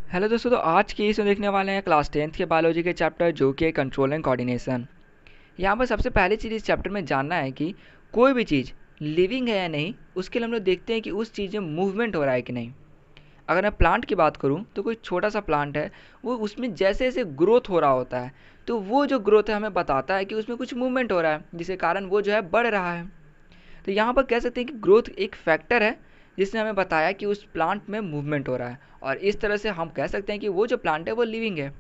Hello दोस्तों, तो आज की इसमें देखने वाले हैं क्लास 10th के बायोलॉजी के चैप्टर जो कि है कंट्रोल एंड कोऑर्डिनेशन। यहाँ पर सबसे पहली चीज़ इस चैप्टर में जानना है कि कोई भी चीज़ लिविंग है या नहीं, उसके लिए हम लोग देखते हैं कि उस चीज़ में मूवमेंट हो रहा है कि नहीं। अगर मैं प्लांट की बात करूँ तो कोई छोटा सा प्लांट है, वो उसमें जैसे जैसे ग्रोथ हो रहा होता है तो वो जो ग्रोथ है हमें बताता है कि उसमें कुछ मूवमेंट हो रहा है, जिसके कारण वो जो है बढ़ रहा है। तो यहाँ पर कह सकते हैं कि ग्रोथ एक फैक्टर है जिसने हमें बताया कि उस प्लांट में मूवमेंट हो रहा है, और इस तरह से हम कह सकते हैं कि वो जो प्लांट है वो लिविंग है।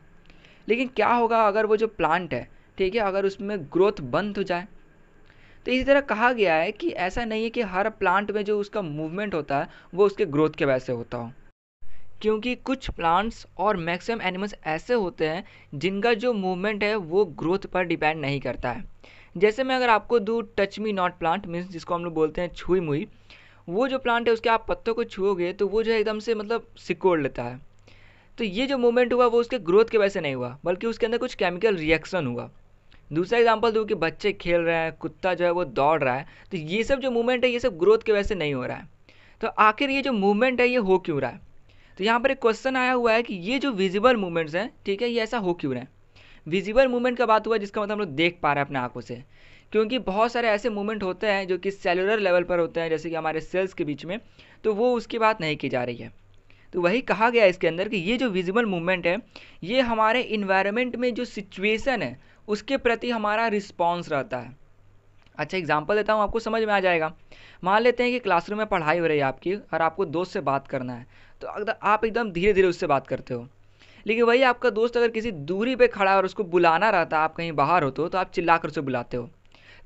लेकिन क्या होगा अगर वो जो प्लांट है, ठीक है, अगर उसमें ग्रोथ बंद हो जाए। तो इसी तरह कहा गया है कि ऐसा नहीं है कि हर प्लांट में जो उसका मूवमेंट होता है वो उसके ग्रोथ के वजह से होता हो, क्योंकि कुछ प्लांट्स और मैक्सिमम एनिमल्स ऐसे होते हैं जिनका जो मूवमेंट है वो ग्रोथ पर डिपेंड नहीं करता है। जैसे मैं अगर आपको दूँ touch me not plant, means जिसको हम लोग बोलते हैं छुई मुई, वो जो प्लांट है उसके आप पत्तों को छुओगे तो वो जो है एकदम से मतलब सिकोड़ लेता है। तो ये जो मूवमेंट हुआ वो उसके ग्रोथ की वजह से नहीं हुआ, बल्कि उसके अंदर कुछ केमिकल रिएक्शन हुआ। दूसरा एग्जांपल दूँ कि बच्चे खेल रहे हैं, कुत्ता जो है वो दौड़ रहा है, तो ये सब जो मूवमेंट है ये सब ग्रोथ की वजह से नहीं हो रहा है। तो आखिर ये जो मूवमेंट है ये हो क्यों रहा है? तो यहाँ पर एक क्वेश्चन आया हुआ है कि ये जो विजिबल मूवमेंट्स हैं, ठीक है, ये ऐसा हो क्यों रहे हैं। विजिबल मूवमेंट का बात हुआ जिसका मतलब हम लोग देख पा रहे हैं अपने आंखों से, क्योंकि बहुत सारे ऐसे मूवमेंट होते हैं जो कि सेलुलर लेवल पर होते हैं, जैसे कि हमारे सेल्स के बीच में, तो वो उसकी बात नहीं की जा रही है। तो वही कहा गया है इसके अंदर कि ये जो विजिबल मूवमेंट है ये हमारे इन्वायरमेंट में जो सिचुएशन है उसके प्रति हमारा रिस्पॉन्स रहता है। अच्छा एग्जाम्पल देता हूँ, आपको समझ में आ जाएगा। मान लेते हैं कि क्लासरूम में पढ़ाई हो रही है आपकी, और आपको दोस्त से बात करना है, तो अगर आप एकदम धीरे धीरे उससे बात करते हो, लेकिन वही आपका दोस्त अगर किसी दूरी पे खड़ा है और उसको बुलाना रहता है, आप कहीं बाहर हो तो आप चिल्ला कर उसे बुलाते हो।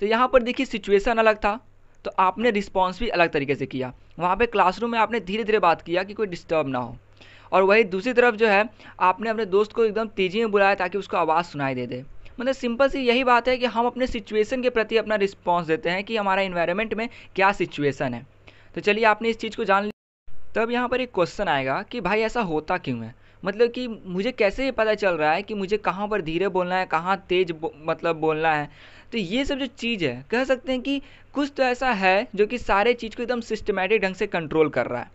तो यहाँ पर देखिए सिचुएशन अलग था, तो आपने रिस्पॉन्स भी अलग तरीके से किया। वहाँ पे क्लासरूम में आपने धीरे धीरे बात किया कि कोई डिस्टर्ब ना हो, और वही दूसरी तरफ जो है आपने अपने दोस्त को एकदम तेज़ी में बुलाया ताकि उसको आवाज़ सुनाई दे दे। मतलब सिंपल सी यही बात है कि हम अपने सिचुएशन के प्रति अपना रिस्पॉन्स देते हैं कि हमारा इन्वायरमेंट में क्या सिचुएशन है। तो चलिए आपने इस चीज़ को जान लिया। तब यहाँ पर एक क्वेश्चन आएगा कि भाई ऐसा होता क्यों है, मतलब कि मुझे कैसे ये पता चल रहा है कि मुझे कहाँ पर धीरे बोलना है, कहाँ तेज मतलब बोलना है। तो ये सब जो चीज़ है कह सकते हैं कि कुछ तो ऐसा है जो कि सारे चीज़ को एकदम सिस्टमेटिक ढंग से कंट्रोल कर रहा है।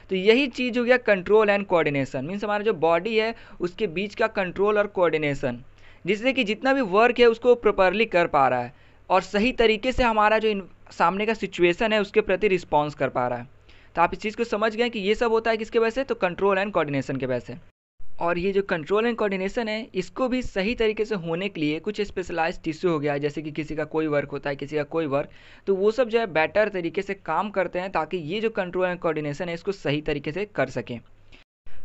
तो यही चीज़ हो गया कंट्रोल एंड कोऑर्डिनेशन, मीन्स हमारा जो बॉडी है उसके बीच का कंट्रोल और कोऑर्डिनेशन, जिससे कि जितना भी वर्क है उसको प्रॉपरली कर पा रहा है और सही तरीके से हमारा जो सामने का सिचुएशन है उसके प्रति रिस्पॉन्स कर पा रहा है। तो आप इस चीज़ को समझ गए कि ये सब होता है किसके वजह से, तो कंट्रोल एंड कोऑर्डिनेशन के वजह से। और ये जो कंट्रोल एंड कोऑर्डिनेशन है इसको भी सही तरीके से होने के लिए कुछ स्पेशलाइज्ड टिश्यू हो गया, जैसे कि किसी का कोई वर्क होता है, किसी का कोई वर्क, तो वो सब जो है बेटर तरीके से काम करते हैं ताकि ये जो कंट्रोल एंड कोऑर्डिनेशन है इसको सही तरीके से कर सकें।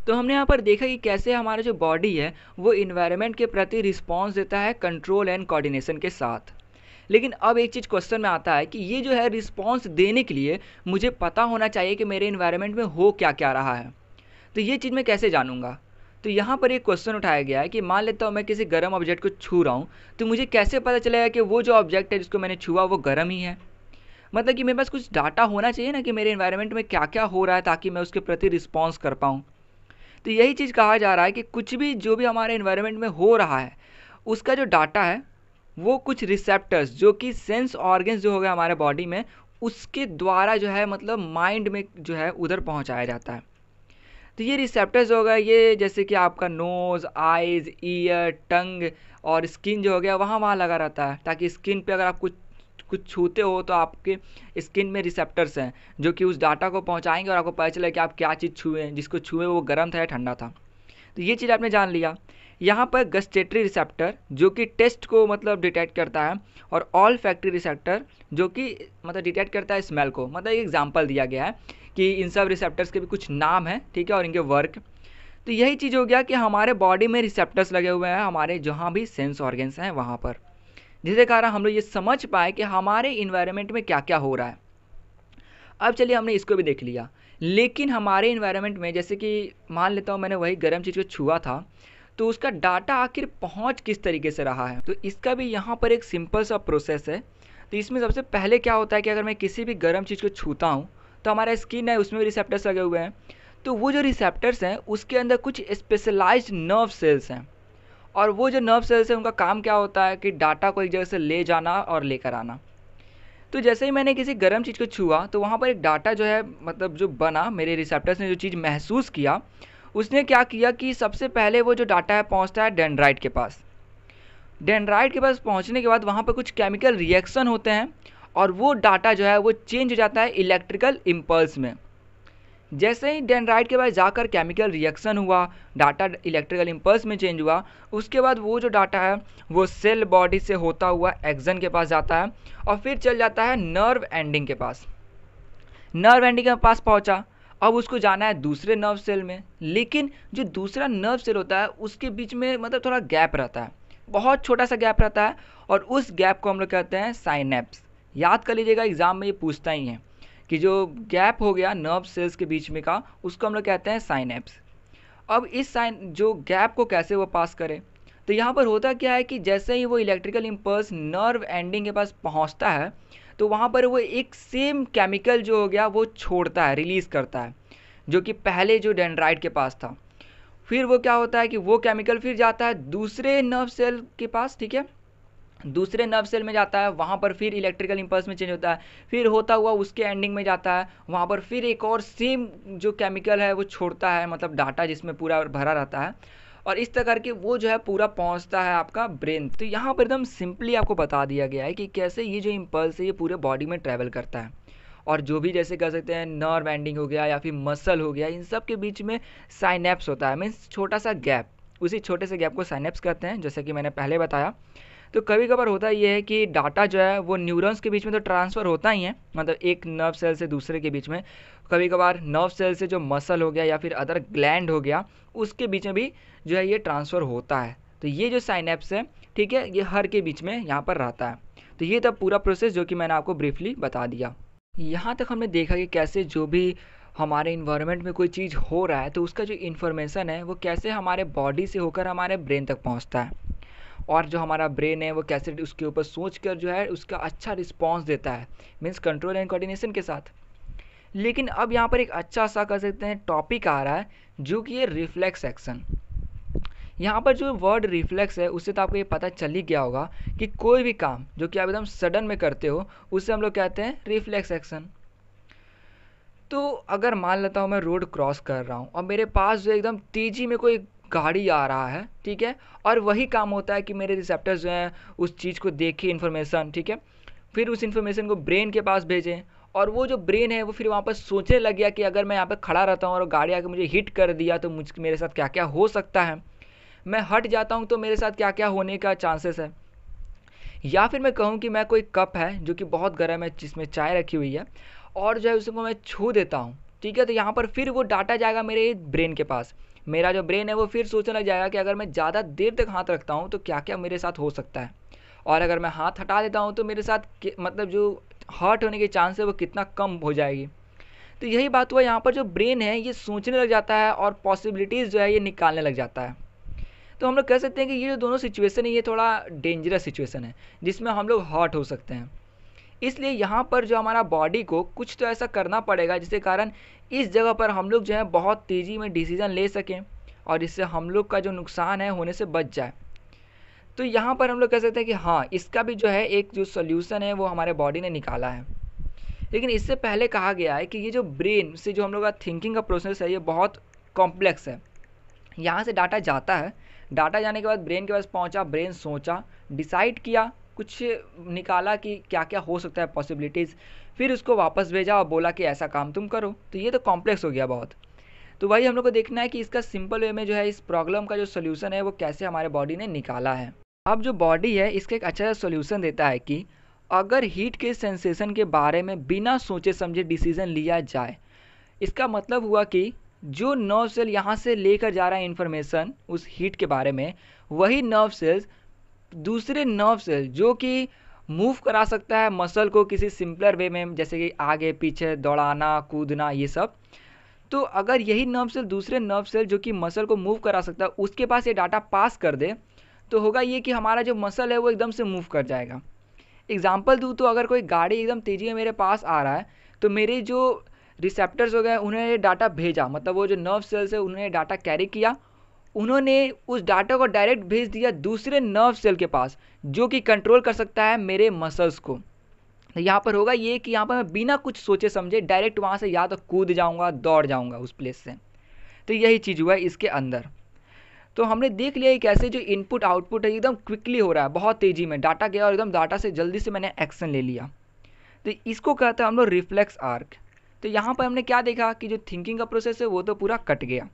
तो हमने यहाँ पर देखा कि कैसे हमारा जो बॉडी है वो इन्वायरमेंट के प्रति रिस्पॉन्स देता है कंट्रोल एंड कोऑर्डिनेशन के साथ। लेकिन अब एक चीज़ क्वेश्चन में आता है कि ये जो है रिस्पॉन्स देने के लिए मुझे पता होना चाहिए कि मेरे इन्वायरमेंट में हो क्या क्या रहा है। तो ये चीज़ मैं कैसे जानूंगा? तो यहाँ पर एक क्वेश्चन उठाया गया है कि मान लेता हूँ मैं किसी गर्म ऑब्जेक्ट को छू रहा हूँ, तो मुझे कैसे पता चलेगा कि वो जो ऑब्जेक्ट है जिसको मैंने छुआ वो गर्म ही है। मतलब कि मेरे पास कुछ डाटा होना चाहिए ना कि मेरे इन्वायरमेंट में क्या क्या हो रहा है ताकि मैं उसके प्रति रिस्पॉन्स कर पाऊँ। तो यही चीज़ कहा जा रहा है कि कुछ भी जो भी हमारे इन्वायरमेंट में हो रहा है उसका जो डाटा है वो कुछ रिसेप्टर्स जो कि सेंस ऑर्गन्स जो हो गए हमारे बॉडी में, उसके द्वारा जो है मतलब माइंड में जो है उधर पहुंचाया जाता है। तो ये रिसेप्टर्स हो गए, ये जैसे कि आपका नोज़, आइज़, ईयर, टंग और स्किन जो हो गया वहाँ वहाँ लगा रहता है, ताकि स्किन पे अगर आप कुछ कुछ छूते हो तो आपके स्किन में रिसेप्टर्स हैं जो कि उस डाटा को पहुंचाएंगे और आपको पता चले कि आप क्या चीज़ छुए, जिसको छुए वो गर्म था या ठंडा था। तो ये चीज़ आपने जान लिया। यहाँ पर गस्टेटरी रिसेप्टर जो कि टेस्ट को मतलब डिटेक्ट करता है, और ऑल फैक्ट्री रिसेप्टर जो कि मतलब डिटेक्ट करता है स्मेल को। मतलब एक एग्जांपल दिया गया है कि इन सब रिसेप्टर्स के भी कुछ नाम हैं, ठीक है, और इनके वर्क। तो यही चीज़ हो गया कि हमारे बॉडी में रिसेप्टर्स लगे हुए हैं हमारे जहाँ भी सेंस ऑर्गन्स हैं वहाँ पर, जिसके कारण हम लोग ये समझ पाए कि हमारे इन्वायरमेंट में क्या क्या हो रहा है। अब चलिए हमने इसको भी देख लिया, लेकिन हमारे इन्वायरमेंट में जैसे कि मान लेता हूँ मैंने वही गर्म चीज़ को छुआ था, तो उसका डाटा आखिर पहुँच किस तरीके से रहा है। तो इसका भी यहाँ पर एक सिंपल सा प्रोसेस है। तो इसमें सबसे पहले क्या होता है कि अगर मैं किसी भी गर्म चीज़ को छूता हूँ तो हमारा स्किन है उसमें भी रिसेप्टर्स लगे हुए हैं। तो वो जो रिसेप्टर्स हैं उसके अंदर कुछ स्पेशलाइज्ड नर्व सेल्स हैं, और वो जो नर्व सेल्स हैं उनका काम क्या होता है कि डाटा को एक जगह से ले जाना और लेकर आना। तो जैसे ही मैंने किसी गर्म चीज़ को छुआ तो वहाँ पर एक डाटा जो है मतलब जो बना, मेरे रिसेप्टर्स ने जो चीज़ महसूस किया उसने क्या किया कि सबसे पहले वो जो डाटा है पहुंचता है डेंड्राइट के पास। डेंड्राइट के पास पहुंचने के बाद वहाँ पर कुछ केमिकल रिएक्शन होते हैं और वो डाटा जो है वो चेंज हो जाता है इलेक्ट्रिकल इम्पल्स में। जैसे ही डेंड्राइट के पास जाकर केमिकल रिएक्शन हुआ, डाटा इलेक्ट्रिकल इम्पल्स में चेंज हुआ, उसके बाद वो जो डाटा है वो सेल बॉडी से होता हुआ एक्सन के पास जाता है और फिर चल जाता है नर्व एंडिंग के पास। नर्व एंडिंग के पास पहुंचा, अब उसको जाना है दूसरे नर्व सेल में, लेकिन जो दूसरा नर्व सेल होता है उसके बीच में मतलब थोड़ा गैप रहता है, बहुत छोटा सा गैप रहता है, और उस गैप को हम लोग कहते हैं साइनेप्स। याद कर लीजिएगा, एग्जाम में ये पूछता ही है कि जो गैप हो गया नर्व सेल्स के बीच में का, उसको हम लोग कहते हैं साइनेप्स। अब इस जो गैप को कैसे वो पास करे, तो यहाँ पर होता क्या है कि जैसे ही वो इलेक्ट्रिकल इम्पल्स नर्व एंडिंग के पास पहुँचता है तो वहाँ पर वो एक सेम केमिकल जो हो गया वो छोड़ता है, रिलीज़ करता है, जो कि पहले जो डेंड्राइट के पास था। फिर वो क्या होता है कि वो केमिकल फिर जाता है दूसरे नर्व सेल के पास, ठीक है, दूसरे नर्व सेल में जाता है, वहाँ पर फिर इलेक्ट्रिकल इम्पल्स में चेंज होता है, फिर होता हुआ उसके एंडिंग में जाता है, वहाँ पर फिर एक और सेम जो केमिकल है वो छोड़ता है, मतलब डाटा जिसमें पूरा भरा रहता है, और इस तरह करके वो जो है पूरा पहुँचता है आपका ब्रेन। तो यहाँ पर एकदम सिंपली आपको बता दिया गया है कि कैसे ये जो इम्पल्स है ये पूरे बॉडी में ट्रैवल करता है, और जो भी जैसे कह सकते हैं नर्व एंडिंग हो गया या फिर मसल हो गया, इन सब के बीच में साइनेप्स होता है, मीन्स छोटा सा गैप, उसी छोटे से गैप को साइनेप्स कहते हैं, जैसे कि मैंने पहले बताया। तो कभी कभार होता ये है कि डाटा जो है वो न्यूरॉन्स के बीच में तो ट्रांसफ़र होता ही है, मतलब एक नर्व सेल से दूसरे के बीच में, कभी कभार नर्व सेल से जो मसल हो गया या फिर अदर ग्लैंड हो गया उसके बीच में भी जो है ये ट्रांसफ़र होता है। तो ये जो साइनेप्स है, ठीक है, ये हर के बीच में यहाँ पर रहता है। तो ये था पूरा प्रोसेस जो कि मैंने आपको ब्रीफली बता दिया। यहाँ तक हमने देखा कि कैसे जो भी हमारे इन्वायरमेंट में कोई चीज़ हो रहा है तो उसका जो इन्फॉर्मेशन है वो कैसे हमारे बॉडी से होकर हमारे ब्रेन तक पहुँचता है, और जो हमारा ब्रेन है वो कैसे उसके ऊपर सोच कर जो है उसका अच्छा रिस्पॉन्स देता है, मीन्स कंट्रोल एंड कोऑर्डिनेशन के साथ। लेकिन अब यहाँ पर एक अच्छा सा कह सकते हैं टॉपिक आ रहा है जो कि ये रिफ्लेक्स एक्शन। यहाँ पर जो वर्ड रिफ्लेक्स है उससे तो आपको ये पता चल ही गया होगा कि कोई भी काम जो कि आप एकदम सडन में करते हो उससे हम लोग कहते हैं रिफ्लेक्स एक्शन। तो अगर मान लेता हूँ मैं रोड क्रॉस कर रहा हूँ और मेरे पास जो एकदम तेज़ी में कोई गाड़ी आ रहा है, ठीक है, और वही काम होता है कि मेरे रिसेप्टर्स जो हैं उस चीज़ को देखें इन्फॉर्मेशन, ठीक है, फिर उस इन्फॉर्मेशन को ब्रेन के पास भेजें, और वो जो ब्रेन है वो फिर वहाँ पर सोचने लग गया कि अगर मैं यहाँ पर खड़ा रहता हूँ और गाड़ी आके मुझे हिट कर दिया तो मेरे साथ क्या क्या हो सकता है, मैं हट जाता हूँ तो मेरे साथ क्या क्या होने का चांसेस है। या फिर मैं कहूँ कि मैं कोई कप है जो कि बहुत गर्म है जिसमें चाय रखी हुई है और जो है उसको मैं छू देता हूँ, ठीक है, तो यहाँ पर फिर वो डाटा जाएगा मेरे ब्रेन के पास। मेरा जो ब्रेन है वो फिर सोचने लग जाएगा कि अगर मैं ज़्यादा देर तक हाथ रखता हूँ तो क्या क्या मेरे साथ हो सकता है, और अगर मैं हाथ हटा देता हूँ तो मेरे साथ मतलब जो हर्ट होने के चांस है वो कितना कम हो जाएगी। तो यही बात हुआ, यहाँ पर जो ब्रेन है ये सोचने लग जाता है और पॉसिबिलिटीज़ जो है ये निकालने लग जाता है। तो हम लोग कह सकते हैं कि ये जो दोनों सिचुएशन है ये थोड़ा डेंजरस सिचुएशन है जिसमें हम लोग हर्ट हो सकते हैं। इसलिए यहाँ पर जो हमारा बॉडी को कुछ तो ऐसा करना पड़ेगा जिसके कारण इस जगह पर हम लोग जो है बहुत तेज़ी में डिसीज़न ले सकें और इससे हम लोग का जो नुकसान है होने से बच जाए। तो यहाँ पर हम लोग कह सकते हैं कि हाँ, इसका भी जो है एक जो सोल्यूशन है वो हमारे बॉडी ने निकाला है। लेकिन इससे पहले कहा गया है कि ये जो ब्रेन से जो हम लोग का थिंकिंग का प्रोसेस है ये बहुत कॉम्प्लेक्स है। यहाँ से डाटा जाता है, डाटा जाने के बाद ब्रेन के पास पहुँचा, ब्रेन सोचा, डिसाइड किया, कुछ निकाला कि क्या क्या हो सकता है पॉसिबिलिटीज़, फिर उसको वापस भेजा और बोला कि ऐसा काम तुम करो। तो ये तो कॉम्प्लेक्स हो गया बहुत। तो वही हम लोग को देखना है कि इसका सिंपल वे में जो है इस प्रॉब्लम का जो सोल्यूशन है वो कैसे हमारे बॉडी ने निकाला है। अब जो बॉडी है इसका एक अच्छा सोल्यूशन देता है कि अगर हीट के सेंसेशन के बारे में बिना सोचे समझे डिसीज़न लिया जाए, इसका मतलब हुआ कि जो नर्व सेल यहाँ से लेकर जा रहा है इन्फॉर्मेशन उस हीट के बारे में, वही नर्व सेल्स दूसरे नर्व सेल जो कि मूव करा सकता है मसल को किसी सिंपलर वे में, जैसे कि आगे पीछे दौड़ाना कूदना ये सब। तो अगर यही नर्व सेल दूसरे नर्व सेल जो कि मसल को मूव करा सकता है उसके पास ये डाटा पास कर दे तो होगा ये कि हमारा जो मसल है वो एकदम से मूव कर जाएगा। एग्जाम्पल दूँ तो अगर कोई गाड़ी एकदम तेज़ी में मेरे पास आ रहा है तो मेरे जो रिसेप्टर्स हो गए उन्हें ये डाटा भेजा, मतलब वो जो नर्व सेल्स है उन्होंने डाटा कैरी किया, उन्होंने उस डाटा को डायरेक्ट भेज दिया दूसरे नर्व सेल के पास जो कि कंट्रोल कर सकता है मेरे मसल्स को। तो यहाँ पर होगा ये कि यहाँ पर मैं बिना कुछ सोचे समझे डायरेक्ट वहाँ से या तो कूद जाऊँगा, दौड़ जाऊँगा उस प्लेस से। तो यही चीज़ हुआ है इसके अंदर। तो हमने देख लिया कि कैसे जो इनपुट आउटपुट है एकदम क्विकली हो रहा है, बहुत तेज़ी में डाटा गया और एकदम डाटा से जल्दी से मैंने एक्शन ले लिया। तो इसको कहते हैं हम लोग रिफ्लेक्स आर्क। तो यहाँ पर हमने क्या देखा कि जो थिंकिंग का प्रोसेस है वो तो पूरा कट गया।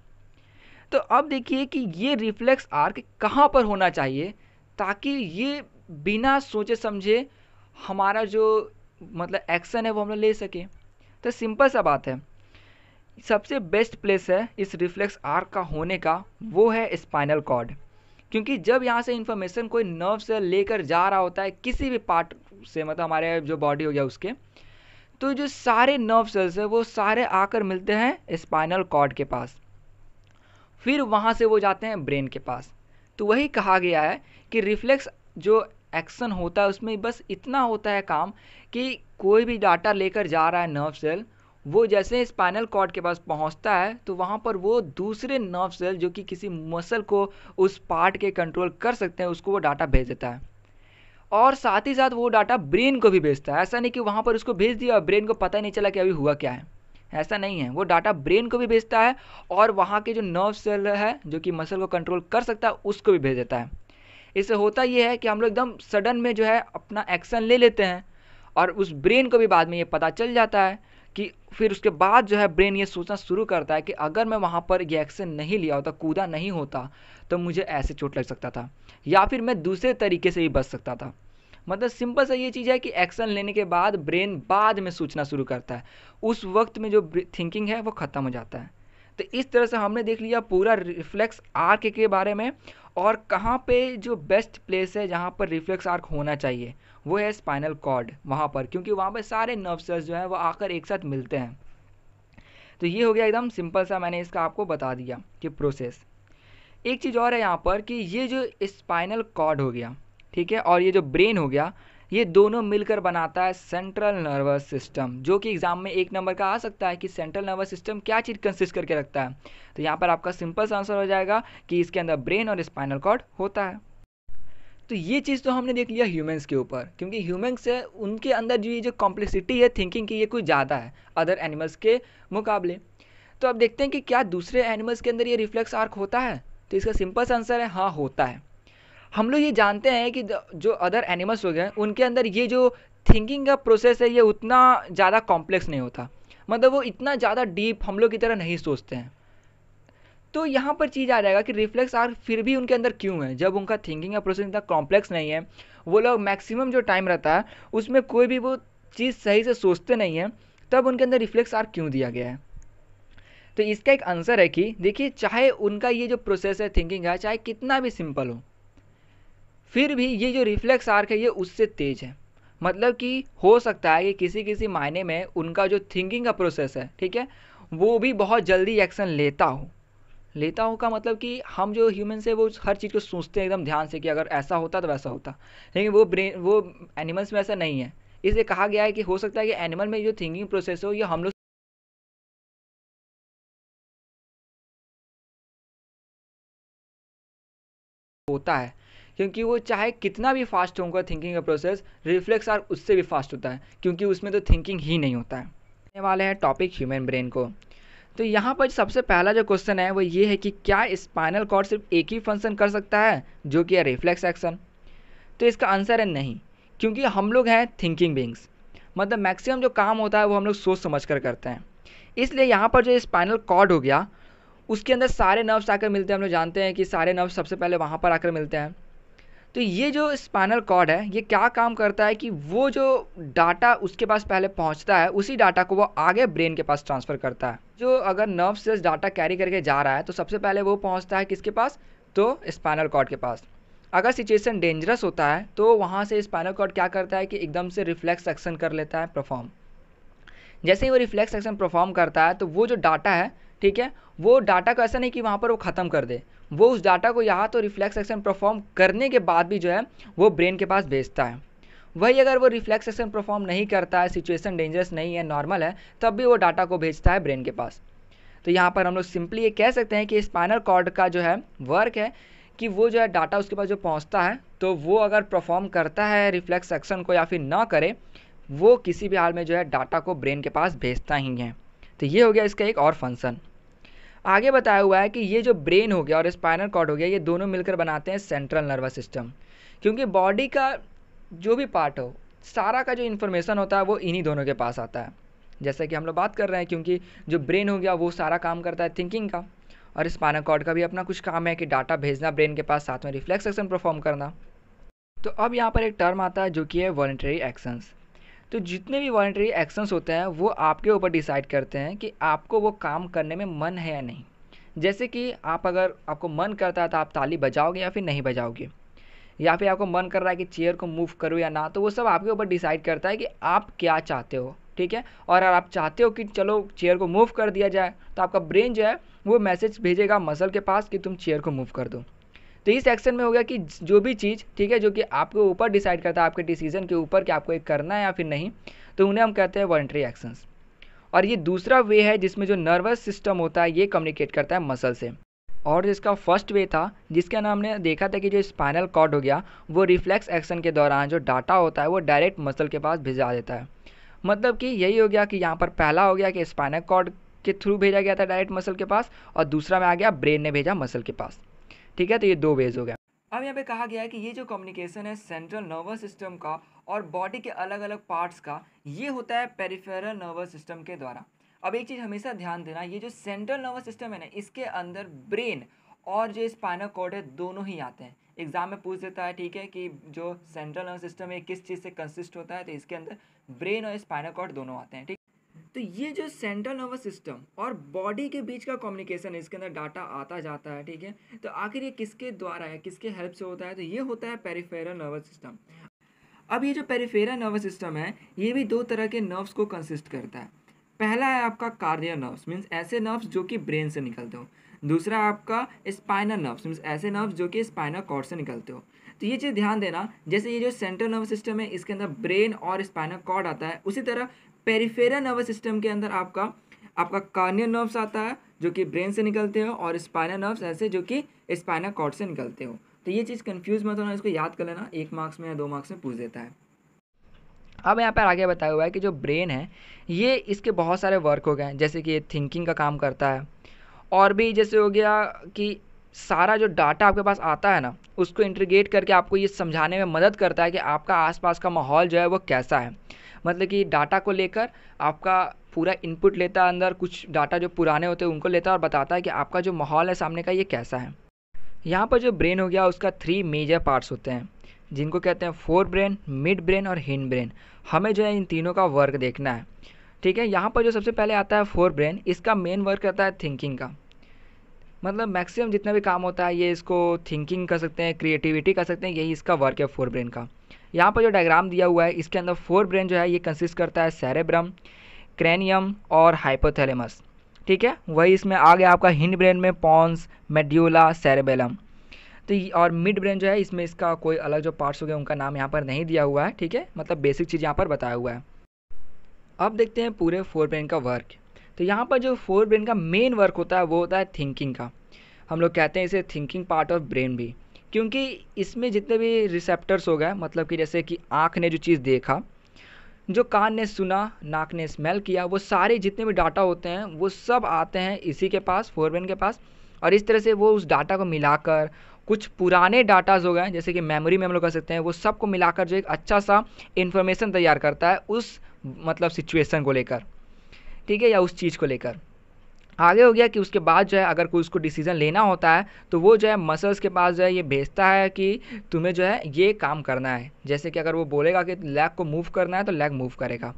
तो अब देखिए कि ये रिफ्लेक्स आर्क कहाँ पर होना चाहिए ताकि ये बिना सोचे समझे हमारा जो मतलब एक्शन है वो हम लोग ले सके। तो सिंपल सा बात है, सबसे बेस्ट प्लेस है इस रिफ्लेक्स आर्क का होने का वो है स्पाइनल कॉर्ड। क्योंकि जब यहाँ से इन्फॉर्मेशन कोई नर्व से लेकर जा रहा होता है किसी भी पार्ट से, मतलब हमारे जो बॉडी हो गया उसके, तो जो सारे नर्व सेल्स है वो सारे आकर मिलते हैं स्पाइनल कॉर्ड के पास, फिर वहाँ से वो जाते हैं ब्रेन के पास। तो वही कहा गया है कि रिफ्लेक्स जो एक्शन होता है उसमें बस इतना होता है काम कि कोई भी डाटा लेकर जा रहा है नर्व सेल, वो जैसे स्पाइनल कॉर्ड के पास पहुंचता है तो वहाँ पर वो दूसरे नर्व सेल जो कि किसी मसल को उस पार्ट के कंट्रोल कर सकते हैं उसको वो डाटा भेज देता है, और साथ ही साथ वो डाटा ब्रेन को भी भेजता है। ऐसा नहीं कि वहाँ पर उसको भेज दिया और ब्रेन को पता ही नहीं चला कि अभी हुआ क्या है, ऐसा नहीं है। वो डाटा ब्रेन को भी भेजता है और वहाँ के जो नर्व सेल है जो कि मसल को कंट्रोल कर सकता है उसको भी भेज देता है। इससे होता ये है कि हम लोग एकदम सडन में जो है अपना एक्शन ले लेते हैं और उस ब्रेन को भी बाद में ये पता चल जाता है कि फिर उसके बाद जो है ब्रेन ये सोचना शुरू करता है कि अगर मैं वहाँ पर ये एक्शन नहीं लिया होता, कूदा नहीं होता, तो मुझे ऐसे चोट लग सकता था या फिर मैं दूसरे तरीके से भी बच सकता था। मतलब सिंपल सा ये चीज़ है कि एक्शन लेने के बाद ब्रेन बाद में सोचना शुरू करता है, उस वक्त में जो थिंकिंग है वो ख़त्म हो जाता है। तो इस तरह से हमने देख लिया पूरा रिफ्लेक्स आर्क के बारे में, और कहाँ पे जो बेस्ट प्लेस है जहाँ पर रिफ्लेक्स आर्क होना चाहिए वो है स्पाइनल कॉर्ड वहाँ पर, क्योंकि वहाँ पर सारे नर्व सेल्स जो है वो आकर एक साथ मिलते हैं। तो ये हो गया एकदम सिंपल सा, मैंने इसका आपको बता दिया कि प्रोसेस। एक चीज़ और है यहाँ पर कि ये जो स्पाइनल कॉर्ड हो गया, ठीक है, और ये जो ब्रेन हो गया, ये दोनों मिलकर बनाता है सेंट्रल नर्वस सिस्टम, जो कि एग्जाम में 1 नंबर का आ सकता है कि सेंट्रल नर्वस सिस्टम क्या चीज़ कंसिस्ट करके रखता है। तो यहाँ पर आपका सिंपल सा आंसर हो जाएगा कि इसके अंदर ब्रेन और स्पाइनल कॉर्ड होता है। तो ये चीज़ तो हमने देख लिया ह्यूमंस के ऊपर, क्योंकि ह्यूमंस है उनके अंदर जो ये जो कॉम्प्लेक्सिटी है थिंकिंग की ये कुछ ज़्यादा है अदर एनिमल्स के मुकाबले। तो अब देखते हैं कि क्या दूसरे एनिमल्स के अंदर ये रिफ्लेक्स आर्क होता है। तो इसका सिंपल सा आंसर है हाँ, होता है। हम लोग ये जानते हैं कि जो अदर एनिमल्स हो गए उनके अंदर ये जो थिंकिंग का प्रोसेस है ये उतना ज़्यादा कॉम्प्लेक्स नहीं होता, मतलब वो इतना ज़्यादा डीप हम लोग की तरह नहीं सोचते हैं। तो यहाँ पर चीज़ आ जाएगा कि रिफ्लेक्स आर्क फिर भी उनके अंदर क्यों है, जब उनका थिंकिंग का प्रोसेस इतना कॉम्प्लेक्स नहीं है, वो लोग मैक्सिमम जो टाइम रहता है उसमें कोई भी वो चीज़ सही से सोचते नहीं है, तब उनके अंदर रिफ्लेक्स आर्क क्यों दिया गया है। तो इसका एक आंसर है कि देखिए, चाहे उनका ये जो प्रोसेस है थिंकिंग है चाहे कितना भी सिंपल हो, फिर भी ये जो रिफ्लेक्स आर्क है ये उससे तेज है। मतलब कि हो सकता है कि किसी किसी मायने में उनका जो थिंकिंग का प्रोसेस है, ठीक है, वो भी बहुत जल्दी एक्शन लेता हो का मतलब कि हम जो ह्यूमन से वो हर चीज़ को सोचते हैं एकदम ध्यान से कि अगर ऐसा होता तो वैसा होता, लेकिन वो एनिमल्स में ऐसा नहीं है। इसलिए कहा गया है कि हो सकता है कि एनिमल में जो थिंकिंग प्रोसेस हो ये हम लोग होता है, क्योंकि वो चाहे कितना भी फास्ट होगा थिंकिंग का प्रोसेस, रिफ्लेक्स आर्क उससे भी फास्ट होता है क्योंकि उसमें तो थिंकिंग ही नहीं होता है। आने वाले हैं टॉपिक ह्यूमन ब्रेन को। तो यहाँ पर सबसे पहला जो क्वेश्चन है वो ये है कि क्या स्पाइनल कॉर्ड सिर्फ एक ही फंक्शन कर सकता है जो कि है रिफ्लेक्स एक्शन। तो इसका आंसर है नहीं, क्योंकि हम लोग हैं थिंकिंग बींग्स, मतलब मैक्सिमम जो काम होता है वो हम लोग सोच समझ कर करते हैं। इसलिए यहाँ पर जो स्पाइनल कॉर्ड हो गया उसके अंदर सारे नर्व्स आकर मिलते हैं। हम लोग जानते हैं कि सारे नर्व्स सबसे पहले वहाँ पर आकर मिलते हैं। तो ये जो स्पाइनल कॉर्ड है ये क्या काम करता है कि वो जो डाटा उसके पास पहले पहुंचता है उसी डाटा को वो आगे ब्रेन के पास ट्रांसफ़र करता है। जो अगर नर्व सेल्स डाटा कैरी करके जा रहा है तो सबसे पहले वो पहुंचता है किसके पास, तो स्पाइनल कॉर्ड के पास। अगर सिचुएशन डेंजरस होता है तो वहाँ से स्पाइनल कॉर्ड क्या करता है कि एकदम से रिफ्लेक्स एक्शन कर लेता है परफॉर्म। जैसे ही वो रिफ्लेक्स एक्शन परफॉर्म करता है तो वो जो डाटा है, ठीक है, वो डाटा को ऐसा नहीं कि वहाँ पर वो ख़त्म कर दे, वो उस डाटा को यहाँ तो रिफ्लेक्स एक्शन परफॉर्म करने के बाद भी जो है वो ब्रेन के पास भेजता है। वही अगर वो रिफ्लेक्स एक्शन परफॉर्म नहीं करता है, सिचुएशन डेंजरस नहीं है, नॉर्मल है, तब भी वो डाटा को भेजता है ब्रेन के पास। तो यहाँ पर हम लोग सिंपली ये कह सकते हैं कि स्पाइनल कॉर्ड का जो है वर्क है कि वो जो है डाटा उसके पास जो पहुँचता है तो वो अगर परफॉर्म करता है रिफ्लेक्स एक्शन को या फिर ना करे, वो किसी भी हाल में जो है डाटा को ब्रेन के पास भेजता ही है। तो ये हो गया इसका एक और फंक्शन। आगे बताया हुआ है कि ये जो ब्रेन हो गया और स्पाइनल कॉर्ड हो गया, ये दोनों मिलकर बनाते हैं सेंट्रल नर्वस सिस्टम। क्योंकि बॉडी का जो भी पार्ट हो, सारा का जो इन्फॉर्मेशन होता है वो इन्हीं दोनों के पास आता है। जैसे कि हम लोग बात कर रहे हैं, क्योंकि जो ब्रेन हो गया वो सारा काम करता है थिंकिंग का, और स्पाइनल कॉर्ड का भी अपना कुछ काम है कि डाटा भेजना ब्रेन के पास, साथ में रिफ्लेक्स एक्शन परफॉर्म करना। तो अब यहाँ पर एक टर्म आता है जो कि है वॉलंटरी एक्शंस। तो जितने भी वॉलंटरी एक्शंस होते हैं वो आपके ऊपर डिसाइड करते हैं कि आपको वो काम करने में मन है या नहीं। जैसे कि अगर आपको मन करता है तो आप ताली बजाओगे या फिर नहीं बजाओगे, या फिर आपको मन कर रहा है कि चेयर को मूव करो या ना, तो वो सब आपके ऊपर डिसाइड करता है कि आप क्या चाहते हो। ठीक है, और अगर आप चाहते हो कि चलो चेयर को मूव कर दिया जाए, तो आपका ब्रेन जो है वो मैसेज भेजेगा मसल के पास कि तुम चेयर को मूव कर दो। तो इस एक्शन में हो गया कि जो भी चीज़, ठीक है, जो कि आपके ऊपर डिसाइड करता है, आपके डिसीजन के ऊपर कि आपको ये करना है या फिर नहीं, तो उन्हें हम कहते हैं वॉलंटरी एक्शंस। और ये दूसरा वे है जिसमें जो नर्वस सिस्टम होता है ये कम्युनिकेट करता है मसल से। और जिसका फर्स्ट वे था, जिसका नाम हमने देखा था कि जो स्पाइनल कॉर्ड हो गया, वो रिफ्लेक्स एक्शन के दौरान जो डाटा होता है वो डायरेक्ट मसल के पास भिजा देता है। मतलब कि यही हो गया कि यहाँ पर पहला हो गया कि स्पाइनल कॉर्ड के थ्रू भेजा गया था डायरेक्ट मसल के पास, और दूसरा में आ गया ब्रेन ने भेजा मसल के पास। ठीक है, तो ये दो वेज हो गया। अब यहाँ पे कहा गया है कि ये जो कम्युनिकेशन है सेंट्रल नर्वस सिस्टम का और बॉडी के अलग अलग पार्ट्स का, ये होता है पेरिफेरल नर्वस सिस्टम के द्वारा। अब एक चीज़ हमेशा ध्यान देना, ये जो सेंट्रल नर्वस सिस्टम है ना, इसके अंदर ब्रेन और जो स्पाइनल कॉर्ड है दोनों ही आते हैं। एग्जाम में पूछ देता है, ठीक है, कि जो सेंट्रल नर्वस सिस्टम है किस चीज़ से कंसिस्ट होता है, तो इसके अंदर ब्रेन और स्पाइनल कॉर्ड दोनों आते हैं। ठीक, तो ये जो सेंट्रल नर्वस सिस्टम और बॉडी के बीच का कम्युनिकेशन है, इसके अंदर डाटा आता जाता है। ठीक है, तो आखिर ये किसके द्वारा है, किसके हेल्प से होता है, तो ये होता है पेरिफेरल नर्वस सिस्टम। अब ये जो पेरिफेरल नर्वस सिस्टम है ये भी दो तरह के नर्व्स को कंसिस्ट करता है। पहला है आपका कार्डियल नर्व्स, मीन्स ऐसे नर्व्स जो कि ब्रेन से निकलते हो। दूसरा है आपका स्पाइनल नर्व्स, मीन्स ऐसे नर्व्स जो कि स्पाइनल कॉर्ड से निकलते हो। तो ये चीज़ ध्यान देना, जैसे ये जो सेंट्रल नर्वस सिस्टम है इसके अंदर ब्रेन और स्पाइनल कॉर्ड आता है, उसी तरह पेरिफेरल नर्वस सिस्टम के अंदर आपका कार्डियल नर्व्स आता है जो कि ब्रेन से निकलते हो, और स्पाइनल नर्व्स ऐसे जो कि स्पाइनल कॉर्ड से निकलते हो। तो ये चीज़ कंफ्यूज मत होना, इसको याद कर लेना, 1 मार्क्स में या 2 मार्क्स में पूछ देता है। अब यहाँ पर आगे बताया हुआ है कि जो ब्रेन है ये इसके बहुत सारे वर्क हो गए हैं, जैसे कि ये थिंकिंग का काम करता है, और भी जैसे हो गया कि सारा जो डाटा आपके पास आता है ना उसको इंटीग्रेट करके आपको ये समझाने में मदद करता है कि आपका आसपास का माहौल जो है वो कैसा है। मतलब कि डाटा को लेकर आपका पूरा इनपुट लेता है, अंदर कुछ डाटा जो पुराने होते हैं उनको लेता है और बताता है कि आपका जो माहौल है सामने का ये कैसा है। यहाँ पर जो ब्रेन हो गया उसका 3 मेजर पार्ट्स होते हैं जिनको कहते हैं फोर ब्रेन, मिड ब्रेन और हिंड ब्रेन। हमें जो है इन तीनों का वर्क देखना है। ठीक है, यहाँ पर जो सबसे पहले आता है फोर ब्रेन, इसका मेन वर्क रहता है थिंकिंग का। मतलब मैक्सिमम जितना भी काम होता है ये इसको थिंकिंग कर सकते हैं, क्रिएटिविटी कर सकते हैं, यही इसका वर्क है फोर ब्रेन का। यहाँ पर जो डायग्राम दिया हुआ है इसके अंदर फोर ब्रेन जो है ये कंसिस्ट करता है सेरेब्रम, क्रैनियम और हाइपोथैलेमस। ठीक है, वही इसमें आ गया आपका हिंड ब्रेन में पॉन्स, मेड्यूला, सेरेबेलम। तो और मिड ब्रेन जो है इसमें इसका कोई अलग जो पार्ट्स हो गए उनका नाम यहाँ पर नहीं दिया हुआ है। ठीक है, मतलब बेसिक चीज़ यहाँ पर बताया हुआ है। अब देखते हैं पूरे फोर ब्रेन का वर्क। तो यहाँ पर जो फोर ब्रेन का मेन वर्क होता है वो होता है थिंकिंग का। हम लोग कहते हैं इसे थिंकिंग पार्ट ऑफ ब्रेन भी, क्योंकि इसमें जितने भी रिसेप्टर्स हो गए, मतलब कि जैसे कि आँख ने जो चीज़ देखा, जो कान ने सुना, नाक ने स्मेल किया, वो सारे जितने भी डाटा होते हैं वो सब आते हैं इसी के पास, फोर ब्रेन के पास। और इस तरह से वो उस डाटा को मिलाकर कुछ पुराने डाटाज हो गए जैसे कि मेमोरी में हम लोग कर सकते हैं, वो सब को मिलाकर जो एक अच्छा सा इन्फॉर्मेशन तैयार करता है उस मतलब सिचुएशन को लेकर। ठीक है, या उस चीज़ को लेकर। आगे हो गया कि उसके बाद जो है अगर कोई उसको डिसीजन लेना होता है तो वो जो है मसल्स के पास जो है ये भेजता है कि तुम्हें जो है ये काम करना है। जैसे कि अगर वो बोलेगा कि लेग को मूव करना है तो लेग मूव करेगा।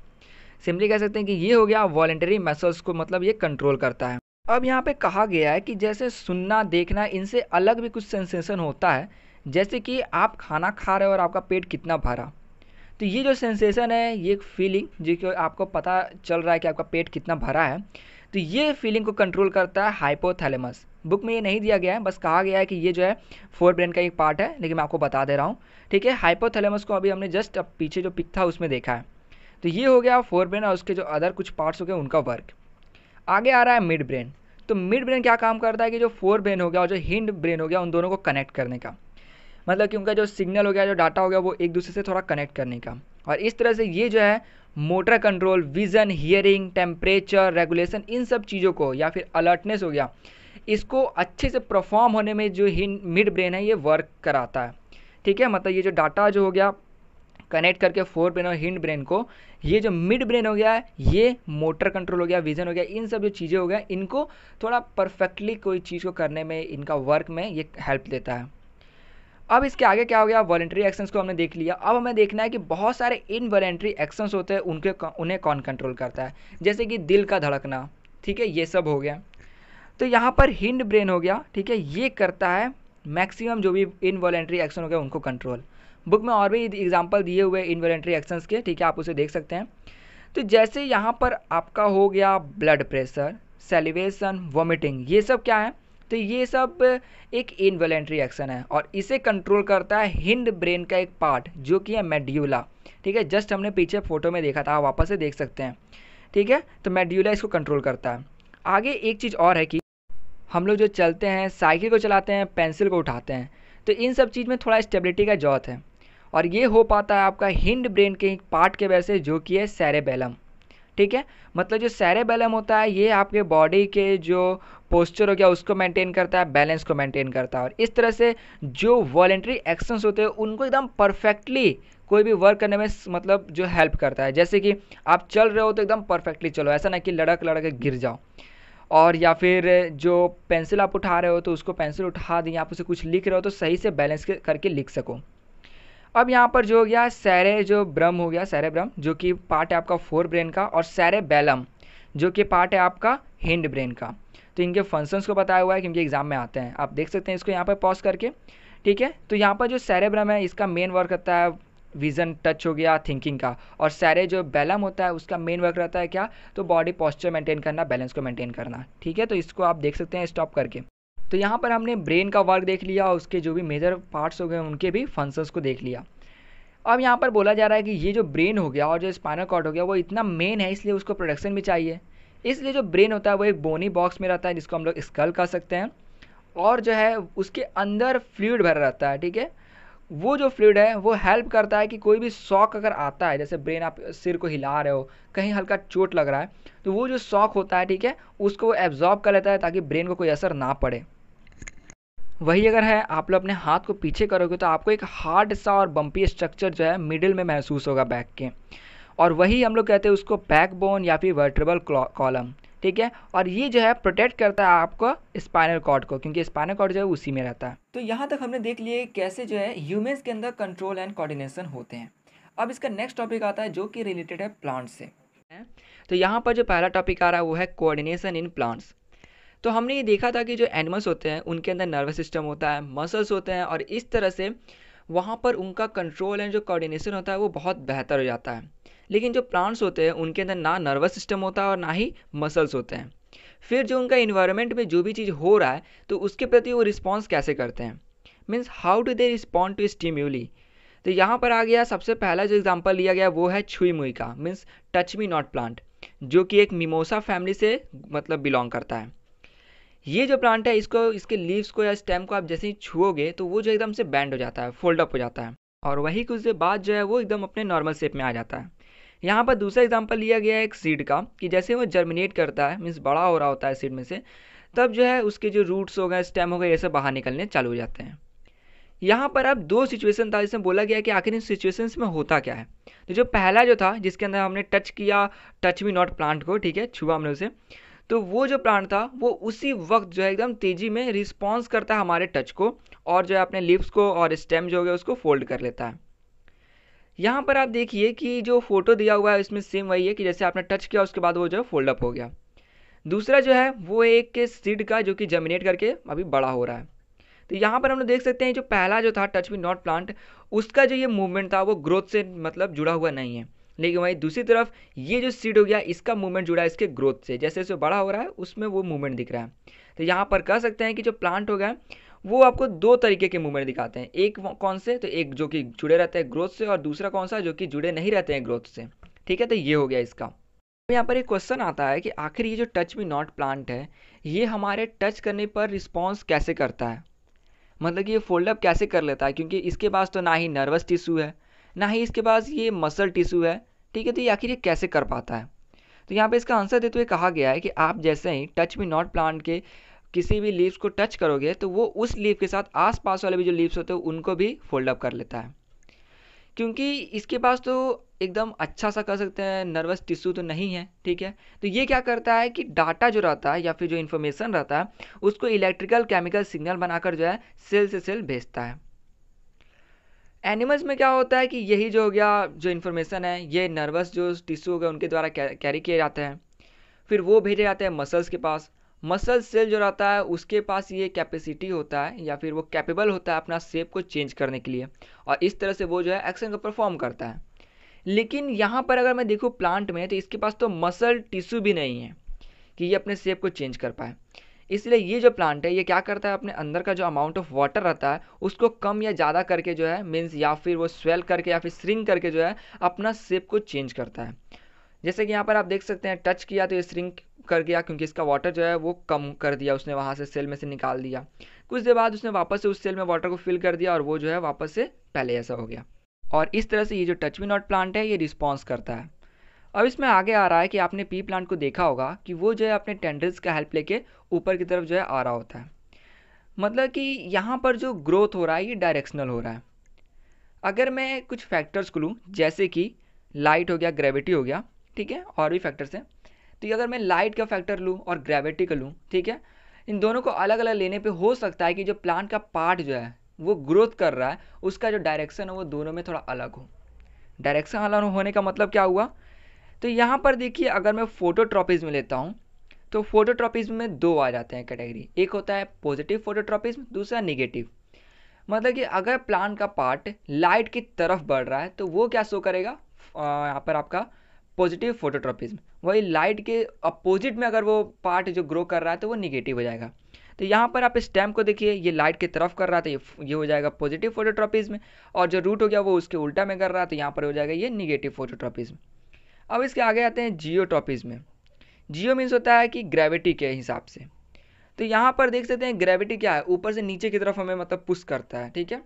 सिंपली कह सकते हैं कि ये हो गया वॉलंटरी मसल्स को, मतलब ये कंट्रोल करता है। अब यहाँ पे कहा गया है कि जैसे सुनना, देखना, इनसे अलग भी कुछ सेंसेशन होता है। जैसे कि आप खाना खा रहे हो और आपका पेट कितना भरा, तो ये जो सेंसेशन है, ये फीलिंग जो आपको पता चल रहा है कि आपका पेट कितना भरा है, तो ये फीलिंग को कंट्रोल करता है हाइपोथैलेमस। बुक में ये नहीं दिया गया है, बस कहा गया है कि ये जो है फोर ब्रेन का एक पार्ट है, लेकिन मैं आपको बता दे रहा हूँ। ठीक है, हाइपोथैलेमस को अभी हमने जस्ट अब पीछे जो पिक था उसमें देखा है। तो ये हो गया फोर ब्रेन और उसके जो अदर कुछ पार्ट्स हो गए उनका वर्क। आगे आ रहा है मिड ब्रेन। तो मिड ब्रेन क्या काम करता है कि जो फोर ब्रेन हो गया और जो हिंड ब्रेन हो गया उन दोनों को कनेक्ट करने का, मतलब कि उनका जो सिग्नल हो गया, जो डाटा हो गया, वो एक दूसरे से थोड़ा कनेक्ट करने का। और इस तरह से ये जो है motor control, vision, hearing, temperature regulation, इन सब चीज़ों को, या फिर अलर्टनेस हो गया, इसको अच्छे से परफॉर्म होने में जो मिड ब्रेन है ये वर्क कराता है। ठीक है, मतलब ये जो डाटा जो हो गया कनेक्ट करके फोर ब्रेन और हिंड ब्रेन को, ये जो मिड ब्रेन हो गया है ये मोटर कंट्रोल हो गया, विजन हो गया, इन सब जो चीज़ें हो गया इनको थोड़ा परफेक्टली कोई चीज़ को करने में, इनका वर्क में ये हेल्प देता है। अब इसके आगे क्या हो गया, वॉलंटरी एक्शंस को हमने देख लिया। अब हमें देखना है कि बहुत सारे इनवॉलंटरी एक्शंस होते हैं, उन्हें कौन कंट्रोल करता है, जैसे कि दिल का धड़कना। ठीक है, ये सब हो गया। तो यहाँ पर हिंड ब्रेन हो गया, ठीक है, ये करता है मैक्सिमम जो भी इनवॉलंटरी एक्शन हो गया उनको कंट्रोल। बुक में और भी एग्जांपल दिए हुए इनवॉलंटरी एक्शंस के, ठीक है, आप उसे देख सकते हैं। तो जैसे यहाँ पर आपका हो गया ब्लड प्रेशर, सेलिवेशन, वॉमिटिंग, ये सब क्या है, तो ये सब एक इनवॉलंटरी एक्शन है और इसे कंट्रोल करता है हिंड ब्रेन का एक पार्ट जो कि है मेड्यूला। ठीक है, जस्ट हमने पीछे फोटो में देखा था, आप वापस से देख सकते हैं। ठीक है, तो मेड्यूला इसको कंट्रोल करता है। आगे एक चीज़ और है कि हम लोग जो चलते हैं, साइकिल को चलाते हैं, पेंसिल को उठाते हैं, तो इन सब चीज़ में थोड़ा स्टेबिलिटी का जरूरत है और ये हो पाता है आपका हिंड ब्रेन के एक पार्ट के वजह से जो कि है सेरेबेलम। ठीक है, मतलब जो सेरेबेलम होता है ये आपके बॉडी के जो पोस्चर हो गया उसको मेंटेन करता है, बैलेंस को मेंटेन करता है और इस तरह से जो वॉलेंट्री एक्शंस होते हैं उनको एकदम परफेक्टली कोई भी वर्क करने में मतलब जो हेल्प करता है। जैसे कि आप चल रहे हो तो एकदम परफेक्टली चलो, ऐसा ना कि लड़क के गिर जाओ। और या फिर जो पेंसिल आप उठा रहे हो तो उसको पेंसिल उठा दी, आप उसे कुछ लिख रहे हो तो सही से बैलेंस करके लिख सको। अब यहाँ पर जो हो गया सेरेब्रम हो गया, सेरेब्रम जो कि पार्ट है आपका फोर ब्रेन का, और सेरेबेलम जो कि पार्ट है आपका हिंड ब्रेन का। तो इनके फंक्शंस को बताया हुआ है क्योंकि एग्जाम में आते हैं, आप देख सकते हैं इसको यहाँ पर पॉज करके। ठीक है, तो यहाँ पर जो सेरेब्रम है इसका मेन वर्क रहता है विज़न, टच हो गया, थिंकिंग का, और सेरे जो बेलम होता है उसका मेन वर्क रहता है क्या, तो बॉडी पोस्चर मेंटेन करना, बैलेंस को मेंटेन करना। ठीक है, तो इसको आप देख सकते हैं स्टॉप करके। तो यहाँ पर हमने ब्रेन का वर्क देख लिया और उसके जो भी मेजर पार्ट्स हो गए उनके भी फंक्शंस को देख लिया। अब यहाँ पर बोला जा रहा है कि ये जो ब्रेन हो गया और जो स्पाइनल कॉर्ड हो गया वो इतना मेन है, इसलिए उसको प्रोटेक्शन भी चाहिए। इसलिए जो ब्रेन होता है वो एक बोनी बॉक्स में रहता है जिसको हम लोग स्कल कर सकते हैं, और जो है उसके अंदर फ्लूइड भरा रहता है। ठीक है, वो जो फ्लूइड है वो हेल्प करता है कि कोई भी शॉक अगर आता है, जैसे ब्रेन आप सिर को हिला रहे हो, कहीं हल्का चोट लग रहा है, तो वो जो शॉक होता है, ठीक है, उसको वो एब्जॉर्ब कर लेता है ताकि ब्रेन को कोई असर ना पड़े। वही अगर है आप लोग अपने हाथ को पीछे करोगे तो आपको एक हार्ड सा और बम्पी स्ट्रक्चर जो है मिडिल में महसूस होगा बैक के, और वही हम लोग कहते हैं उसको बैकबोन या फिर वर्टेब्रल कॉलम। ठीक है, और ये जो है प्रोटेक्ट करता है आपको स्पाइनल कॉर्ड को, क्योंकि स्पाइनल कॉर्ड जो है उसी में रहता है। तो यहाँ तक हमने देख लिए कैसे जो है ह्यूमंस के अंदर कंट्रोल एंड कोऑर्डिनेशन होते हैं। अब इसका नेक्स्ट टॉपिक आता है जो कि रिलेटेड है प्लांट्स से। तो यहाँ पर जो पहला टॉपिक आ रहा है वो है कोऑर्डिनेशन इन प्लांट्स। तो हमने ये देखा था कि जो एनिमल्स होते हैं उनके अंदर नर्वस सिस्टम होता है, मसल्स होते हैं, और इस तरह से वहाँ पर उनका कंट्रोल एंड जो कोऑर्डिनेशन होता है वो बहुत बेहतर हो जाता है। लेकिन जो प्लांट्स होते हैं उनके अंदर ना नर्वस सिस्टम होता है और ना ही मसल्स होते हैं। फिर जो उनका इन्वायरमेंट में जो भी चीज़ हो रहा है तो उसके प्रति वो रिस्पॉन्स कैसे करते हैं, means how do they respond to stimuli. तो यहाँ पर आ गया सबसे पहला जो एग्जाम्पल लिया गया वो है छुई मुई का, means touch me not plant, जो कि एक मिमोसा फैमिली से मतलब बिलोंग करता है। ये जो प्लांट है इसको, इसके लीव्स को या स्टेम को आप जैसे ही छुओगे तो वो जो एकदम से बैंड हो जाता है, फोल्ड अप हो जाता है, और वही कुछ देर बाद जो है वो एकदम अपने नॉर्मल शेप में आ जाता है। यहाँ पर दूसरा एग्जांपल लिया गया है एक सीड का, कि जैसे वो जर्मिनेट करता है, मीन्स बड़ा हो रहा होता है सीड में से, तब जो है उसके जो रूट्स हो गए, स्टेम हो गए, ये सब बाहर निकलने चालू हो जाते हैं। यहाँ पर अब दो सिचुएशन था जिसमें बोला गया कि आखिर इन सिचुएशंस में होता क्या है। तो जो पहला जो था जिसके अंदर हमने टच किया, टच मी नॉट प्लांट को, ठीक है, छुआ हमने उसे, तो वो जो प्लांट था वो उसी वक्त जो है एकदम तेज़ी में रिस्पॉन्स करता है हमारे टच को, और जो है अपने लिप्स को और स्टेम जो हो गया उसको फोल्ड कर लेता है। यहाँ पर आप देखिए कि जो फोटो दिया हुआ है इसमें सेम वही है कि जैसे आपने टच किया उसके बाद वो जो है फोल्ड अप हो गया। दूसरा जो है वो एक सीड का जो कि जर्मिनेट करके अभी बड़ा हो रहा है। तो यहाँ पर हम लोग देख सकते हैं जो पहला जो था टच मी नॉट प्लांट, उसका जो ये मूवमेंट था वो ग्रोथ से मतलब जुड़ा हुआ नहीं है, लेकिन वहीं दूसरी तरफ ये जो सीड हो गया इसका मूवमेंट जुड़ा है इसके ग्रोथ से, जैसे जैसे बड़ा हो रहा है उसमें वो मूवमेंट दिख रहा है। तो यहाँ पर कह सकते हैं कि जो प्लांट हो गया वो आपको दो तरीके के मूवमेंट दिखाते हैं, एक कौन से, तो एक जो कि जुड़े रहते हैं ग्रोथ से, और दूसरा कौन सा जो कि जुड़े नहीं रहते हैं ग्रोथ से। ठीक है, तो ये हो गया इसका। यहाँ पर एक क्वेश्चन आता है कि आखिर ये जो टच मी नॉट प्लांट है ये हमारे टच करने पर रिस्पॉन्स कैसे करता है, मतलब कि ये फोल्ड अप कैसे कर लेता है, क्योंकि इसके पास तो ना ही नर्वस टिश्यू है, ना ही इसके पास ये मसल टिश्यू है, ठीक है। तो ये आखिर ये कैसे कर पाता है? तो यहाँ पे इसका आंसर देते हुए कहा गया है कि आप जैसे ही टच मी नॉट प्लांट के किसी भी लीव्स को टच करोगे तो वो उस लीव के साथ आसपास वाले भी जो लीव्स होते हैं उनको भी फोल्ड अप कर लेता है, क्योंकि इसके पास तो एकदम अच्छा सा कह सकते हैं नर्वस टिश्यू तो नहीं है, ठीक है। तो ये क्या करता है कि डाटा जो रहता है या फिर जो इन्फॉर्मेशन रहता है उसको इलेक्ट्रिकल केमिकल सिग्नल बनाकर जो है सेल से सेल भेजता है। एनिमल्स में क्या होता है कि यही जो हो गया जो इन्फॉर्मेशन है ये नर्वस जो टिश्यू हो गया उनके द्वारा कैरी किए जाते हैं, फिर वो भेजे जाते हैं मसल्स के पास। मसल सेल जो रहता है उसके पास ये कैपेसिटी होता है या फिर वो कैपेबल होता है अपना शेप को चेंज करने के लिए, और इस तरह से वो जो है एक्शन को परफॉर्म करता है। लेकिन यहाँ पर अगर मैं देखूँ प्लांट में तो इसके पास तो मसल टिश्यू भी नहीं है कि ये अपने शेप को चेंज कर पाए। इसलिए ये जो प्लांट है ये क्या करता है, अपने अंदर का जो अमाउंट ऑफ वाटर रहता है उसको कम या ज़्यादा करके जो है मीन्स या फिर वो स्वेल करके या फिर श्रिंक करके जो है अपना शेप को चेंज करता है। जैसे कि यहाँ पर आप देख सकते हैं टच किया तो ये श्रिंक कर गया क्योंकि इसका वाटर जो है वो कम कर दिया उसने, वहाँ से सेल में से निकाल दिया। कुछ देर बाद उसने वापस से उस सेल में वाटर को फिल कर दिया और वो जो है वापस से पहले ऐसा हो गया। और इस तरह से ये जो टच मी नॉट प्लांट है ये रिस्पॉन्स करता है। अब इसमें आगे आ रहा है कि आपने पी प्लांट को देखा होगा कि वो जो है अपने टेंडल्स का हेल्प लेके ऊपर की तरफ जो है आ रहा होता है। मतलब कि यहाँ पर जो ग्रोथ हो रहा है ये डायरेक्शनल हो रहा है। अगर मैं कुछ फैक्टर्स को लूँ जैसे कि लाइट हो गया, ग्रेविटी हो गया, ठीक है, और भी फैक्टर्स हैं। तो ये अगर मैं लाइट का फैक्टर लूँ और ग्रेविटी का लूँ, ठीक है, इन दोनों को अलग अलग लेने पे हो सकता है कि जो प्लांट का पार्ट जो है वो ग्रोथ कर रहा है उसका जो डायरेक्शन है वो दोनों में थोड़ा अलग हो। डायरेक्शन अलग होने का मतलब क्या हुआ? तो यहाँ पर देखिए अगर मैं फोटोट्रॉपिज्म लेता हूँ तो फोटोट्रॉपिज्म में दो आ जाते हैं कैटेगरी, एक होता है पॉजिटिव फोटोट्रॉपिज्म, दूसरा निगेटिव। मतलब कि अगर प्लांट का पार्ट लाइट की तरफ बढ़ रहा है तो वो क्या शो करेगा, यहाँ पर आपका पॉजिटिव फोटोट्रॉपिज्म। वही लाइट के अपोजिट में अगर वो पार्ट जो ग्रो कर रहा है तो वो निगेटिव हो जाएगा। तो यहाँ पर आप स्टेम को देखिए ये लाइट की तरफ कर रहा था, ये हो जाएगा पॉजिटिव फोटोट्रॉपिज्म, और जो रूट हो गया वो उसके उल्टा में कर रहा है तो यहाँ पर हो जाएगा ये निगेटिव फोटोट्रॉपिज्म। अब इसके आगे आते हैं जियोट्रॉपिज्म। जियो मीन्स होता है कि ग्रेविटी के हिसाब से। तो यहाँ पर देख सकते हैं ग्रेविटी क्या है, ऊपर से नीचे की तरफ हमें मतलब पुश करता है, ठीक है।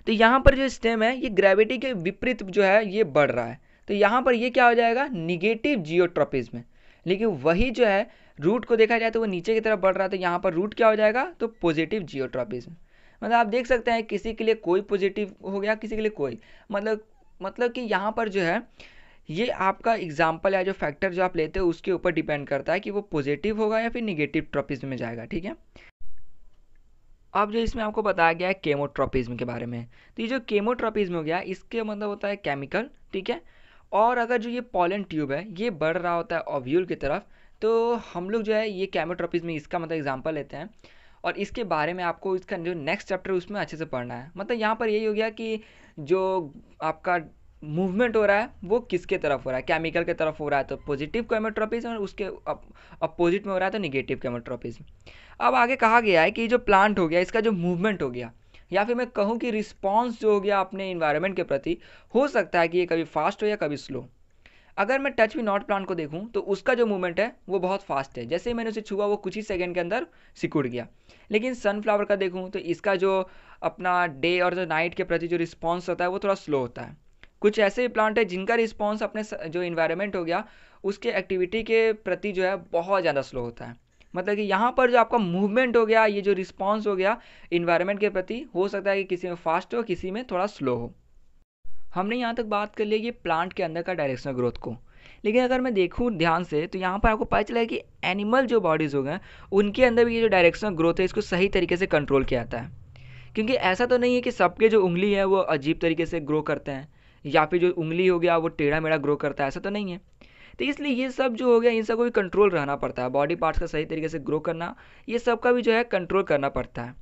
तो यहाँ पर जो स्टेम है ये ग्रेविटी के विपरीत जो है ये बढ़ रहा है, तो यहाँ पर ये क्या हो जाएगा, निगेटिव जियोट्रॉपिज्म। लेकिन वही जो है रूट को देखा जाए तो वो नीचे की तरफ बढ़ रहा है, तो यहाँ पर रूट क्या हो जाएगा, तो पॉजिटिव जियोट्रॉपिज्म। मतलब आप देख सकते हैं किसी के लिए कोई पॉजिटिव हो गया, किसी के लिए कोई, मतलब कि यहाँ पर जो है ये आपका एग्जाम्पल या जो फैक्टर जो आप लेते हो उसके ऊपर डिपेंड करता है कि वो पॉजिटिव होगा या फिर निगेटिव ट्रॉपिज्म में जाएगा, ठीक है। अब जो इसमें आपको बताया गया है केमोट्रॉपिज्म के बारे में, तो ये जो केमोट्रॉपिज्म हो गया इसके मतलब होता है केमिकल, ठीक है। और अगर जो ये पॉलन ट्यूब है ये बढ़ रहा होता है ओव्यूल की तरफ, तो हम लोग जो है ये केमोट्रॉपिज्म इसका मतलब एग्जांपल लेते हैं, और इसके बारे में आपको इसका जो नेक्स्ट चैप्टर है उसमें अच्छे से पढ़ना है। मतलब यहाँ पर यही हो गया कि जो आपका मूवमेंट हो रहा है वो किसके तरफ हो रहा है, केमिकल के तरफ हो रहा है तो पॉजिटिव केमोट्रॉपिज्म, और उसके अपोजिट में हो रहा है तो निगेटिव केमोट्रॉपिज्म। अब आगे कहा गया है कि जो प्लांट हो गया इसका जो मूवमेंट हो गया, या फिर मैं कहूँ कि रिस्पॉन्स जो हो गया अपने इन्वायरमेंट के प्रति, हो सकता है कि ये कभी फास्ट हो या कभी स्लो। अगर मैं टच मी नॉट प्लांट को देखूं तो उसका जो मूवमेंट है वो बहुत फास्ट है, जैसे ही मैंने उसे छुआ वो कुछ ही सेकंड के अंदर सिकुड़ गया। लेकिन सनफ्लावर का देखूं तो इसका जो अपना डे और जो नाइट के प्रति जो रिस्पॉन्स होता है वो थोड़ा स्लो होता है। कुछ ऐसे प्लांट है जिनका रिस्पॉन्स अपने जो इन्वायरमेंट हो गया उसके एक्टिविटी के प्रति जो है बहुत ज़्यादा स्लो होता है। मतलब कि यहाँ पर जो आपका मूवमेंट हो गया, ये जो रिस्पॉन्स हो गया इन्वायरमेंट के प्रति, हो सकता है कि किसी में फास्ट हो किसी में थोड़ा स्लो हो। हमने यहाँ तक बात कर ली ये प्लांट के अंदर का डायरेक्शनल ग्रोथ को। लेकिन अगर मैं देखूँ ध्यान से तो यहाँ पर आपको पता चला है कि एनिमल जो बॉडीज़ हो गए उनके अंदर भी ये जो डायरेक्शनल ग्रोथ है इसको सही तरीके से कंट्रोल किया जाता है। क्योंकि ऐसा तो नहीं है कि सबके जो उंगली है वो अजीब तरीके से ग्रो करते हैं, या फिर जो उंगली हो गया वो टेढ़ा मेढ़ा ग्रो करता है, ऐसा तो नहीं है। तो इसलिए ये सब जो हो गया इन सबको भी कंट्रोल रहना पड़ता है, बॉडी पार्ट्स का सही तरीके से ग्रो करना, ये सब का भी जो है कंट्रोल करना पड़ता है।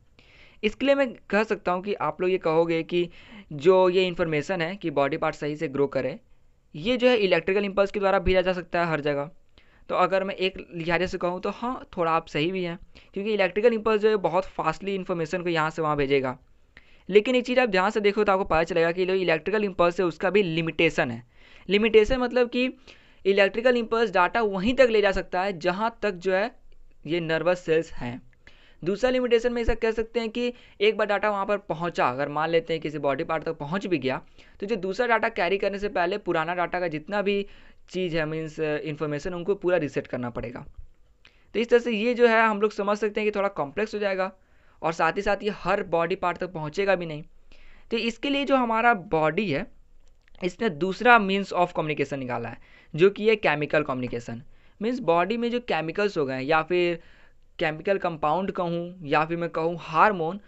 इसके लिए मैं कह सकता हूँ कि आप लोग ये कहोगे कि जो ये इन्फॉर्मेशन है कि बॉडी पार्ट सही से ग्रो करे, ये जो है इलेक्ट्रिकल इम्पल्स के द्वारा भेजा जा सकता है हर जगह। तो अगर मैं एक लिहाजे से कहूँ तो हाँ, थोड़ा आप सही भी हैं, क्योंकि इलेक्ट्रिकल इम्पल्स जो है बहुत फास्टली इन्फॉर्मेशन को यहाँ से वहाँ भेजेगा। लेकिन एक चीज़ आप ध्यान से देखो तो आपको पता चलेगा कि जो इलेक्ट्रिकल इम्पल्स है उसका भी लिमिटेशन है। लिमिटेशन मतलब कि इलेक्ट्रिकल इम्पल्स डाटा वहीं तक ले जा सकता है जहाँ तक जो है ये नर्वस सेल्स हैं। दूसरा लिमिटेशन में ऐसा कह सकते हैं कि एक बार डाटा वहाँ पर पहुँचा, अगर मान लेते हैं किसी बॉडी पार्ट तक पहुँच भी गया, तो जो दूसरा डाटा कैरी करने से पहले पुराना डाटा का जितना भी चीज़ है, मीन्स इन्फॉर्मेशन, उनको पूरा रीसेट करना पड़ेगा। तो इस तरह से ये जो है हम लोग समझ सकते हैं कि थोड़ा कॉम्प्लेक्स हो जाएगा, और साथ ही साथ ये हर बॉडी पार्ट तक पहुँचेगा भी नहीं। तो इसके लिए जो हमारा बॉडी है, इसने दूसरा मीन्स ऑफ कम्युनिकेशन निकाला है, जो कि है केमिकल कम्युनिकेशन। मीन्स बॉडी में जो केमिकल्स हो गए, या फिर केमिकल कंपाउंड कहूँ, या फिर मैं कहूँ हार्मोन,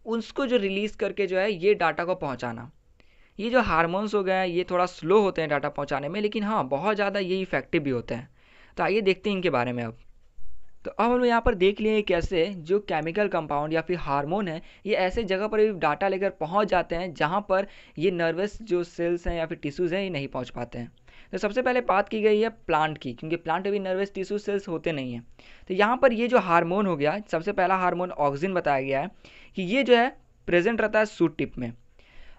उसको जो रिलीज़ करके जो है ये डाटा को पहुँचाना। ये जो हार्मोन्स हो गए हैं, ये थोड़ा स्लो होते हैं डाटा पहुँचाने में, लेकिन हाँ बहुत ज़्यादा ये इफेक्टिव भी होते हैं। तो आइए देखते हैं इनके बारे में अब। तो अब हम यहाँ पर देख लिए कैसे जो केमिकल कंपाउंड या फिर हार्मोन है, ये ऐसे जगह पर भी डाटा लेकर पहुँच जाते हैं जहाँ पर ये नर्वस जो सेल्स हैं या फिर टिश्यूज़ हैं, ये नहीं पहुँच पाते हैं। तो सबसे पहले बात की गई है प्लांट की, क्योंकि प्लांट में भी नर्वस टिश्यू सेल्स होते नहीं हैं। तो यहाँ पर ये जो हार्मोन हो गया, सबसे पहला हार्मोन ऑक्सिन बताया गया है कि ये जो है प्रेजेंट रहता है सूट टिप में।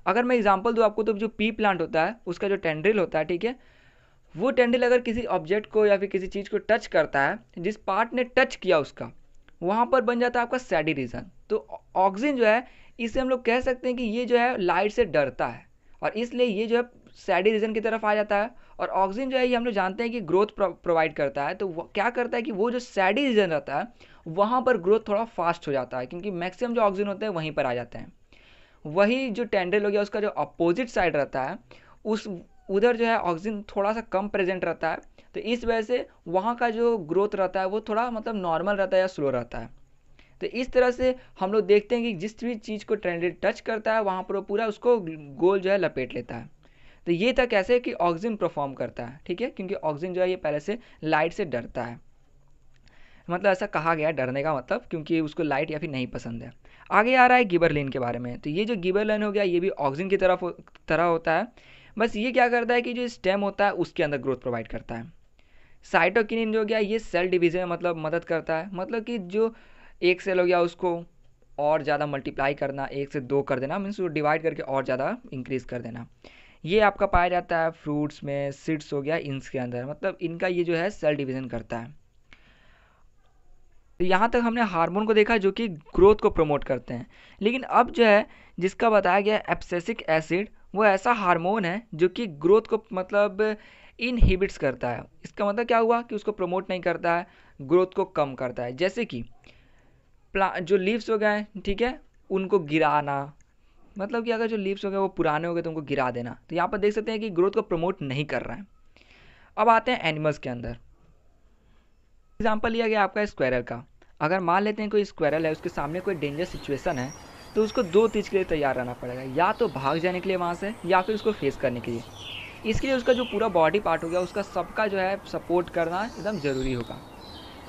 अगर मैं एग्जांपल दूँ आपको, तो जो पी प्लांट होता है उसका जो टेंड्रिल होता है, ठीक है, वो टेंड्रिल अगर किसी ऑब्जेक्ट को या फिर किसी चीज़ को टच करता है, जिस पार्ट ने टच किया उसका, वहाँ पर बन जाता है आपका सैडी रीजन। तो ऑक्सिन जो है, इसे हम लोग कह सकते हैं कि ये जो है लाइट से डरता है, और इसलिए ये जो है सैडी रीजन की तरफ आ जाता है। और ऑक्सिन जो है ये हम लोग जानते हैं कि ग्रोथ प्रोवाइड करता है। तो क्या करता है कि वो जो सैडी रीजन रहता है वहाँ पर ग्रोथ थोड़ा फास्ट हो जाता है, क्योंकि मैक्सिमम जो ऑक्सिन होते हैं वहीं पर आ जाते हैं। वही जो टेंड्रिल हो गया, उसका जो अपोजिट साइड रहता है, उस उधर जो है ऑक्सीजन थोड़ा सा कम प्रेजेंट रहता है। तो इस वजह से वहाँ का जो ग्रोथ रहता है वो थोड़ा मतलब नॉर्मल रहता है या स्लो रहता है। तो इस तरह से हम लोग देखते हैं कि जिस भी चीज़ को टेंड्रिल टच करता है वहाँ पर वो पूरा उसको गोल जो है लपेट लेता है। तो ये था कैसे कि ऑक्सीजन परफॉर्म करता है, ठीक है, क्योंकि ऑक्सीजन जो है ये पहले से लाइट से डरता है। मतलब ऐसा कहा गया डरने का मतलब, क्योंकि उसको लाइट या फिर नहीं पसंद है। आगे आ रहा है गिबरलिन के बारे में। तो ये जो गिबरलिन हो गया, ये भी ऑक्सीजन की तरह होता है, बस ये क्या करता है कि जो स्टेम होता है उसके अंदर ग्रोथ प्रोवाइड करता है। साइटोकिनिन जो हो गया, ये सेल डिवीजन में मतलब मदद करता है, मतलब कि जो एक सेल हो गया उसको और ज़्यादा मल्टीप्लाई करना, 1 से 2 कर देना, मीन्स वो डिवाइड करके और ज़्यादा इंक्रीज़ कर देना। ये आपका पाया जाता है फ्रूट्स में, सीड्स हो गया इनके अंदर, मतलब इनका ये जो है सेल डिवीजन करता है। तो यहाँ तक हमने हार्मोन को देखा जो कि ग्रोथ को प्रमोट करते हैं। लेकिन अब जो है जिसका बताया गया एब्सिसिक एसिड, वो ऐसा हार्मोन है जो कि ग्रोथ को मतलब इनहिबिट्स करता है। इसका मतलब क्या हुआ कि उसको प्रमोट नहीं करता है, ग्रोथ को कम करता है। जैसे कि जो लीव्स हो गए, ठीक है, उनको गिराना, मतलब कि अगर जो लीव्स हो गए वो पुराने हो गए तो उनको गिरा देना। तो यहाँ पर देख सकते हैं कि ग्रोथ को प्रमोट नहीं कर रहा है। अब आते हैं एनिमल्स के अंदर। एग्जाम्पल लिया गया आपका स्क्वायरल का। अगर मान लेते हैं कोई स्क्वायरल है, उसके सामने कोई डेंजर सिचुएशन है, तो उसको 2 चीज़ के लिए तैयार रहना पड़ेगा, या तो भाग जाने के लिए वहाँ से, या फिर उसको फेस करने के लिए। इसके लिए उसका जो पूरा बॉडी पार्ट हो गया, उसका सबका जो है सपोर्ट करना एकदम ज़रूरी होगा।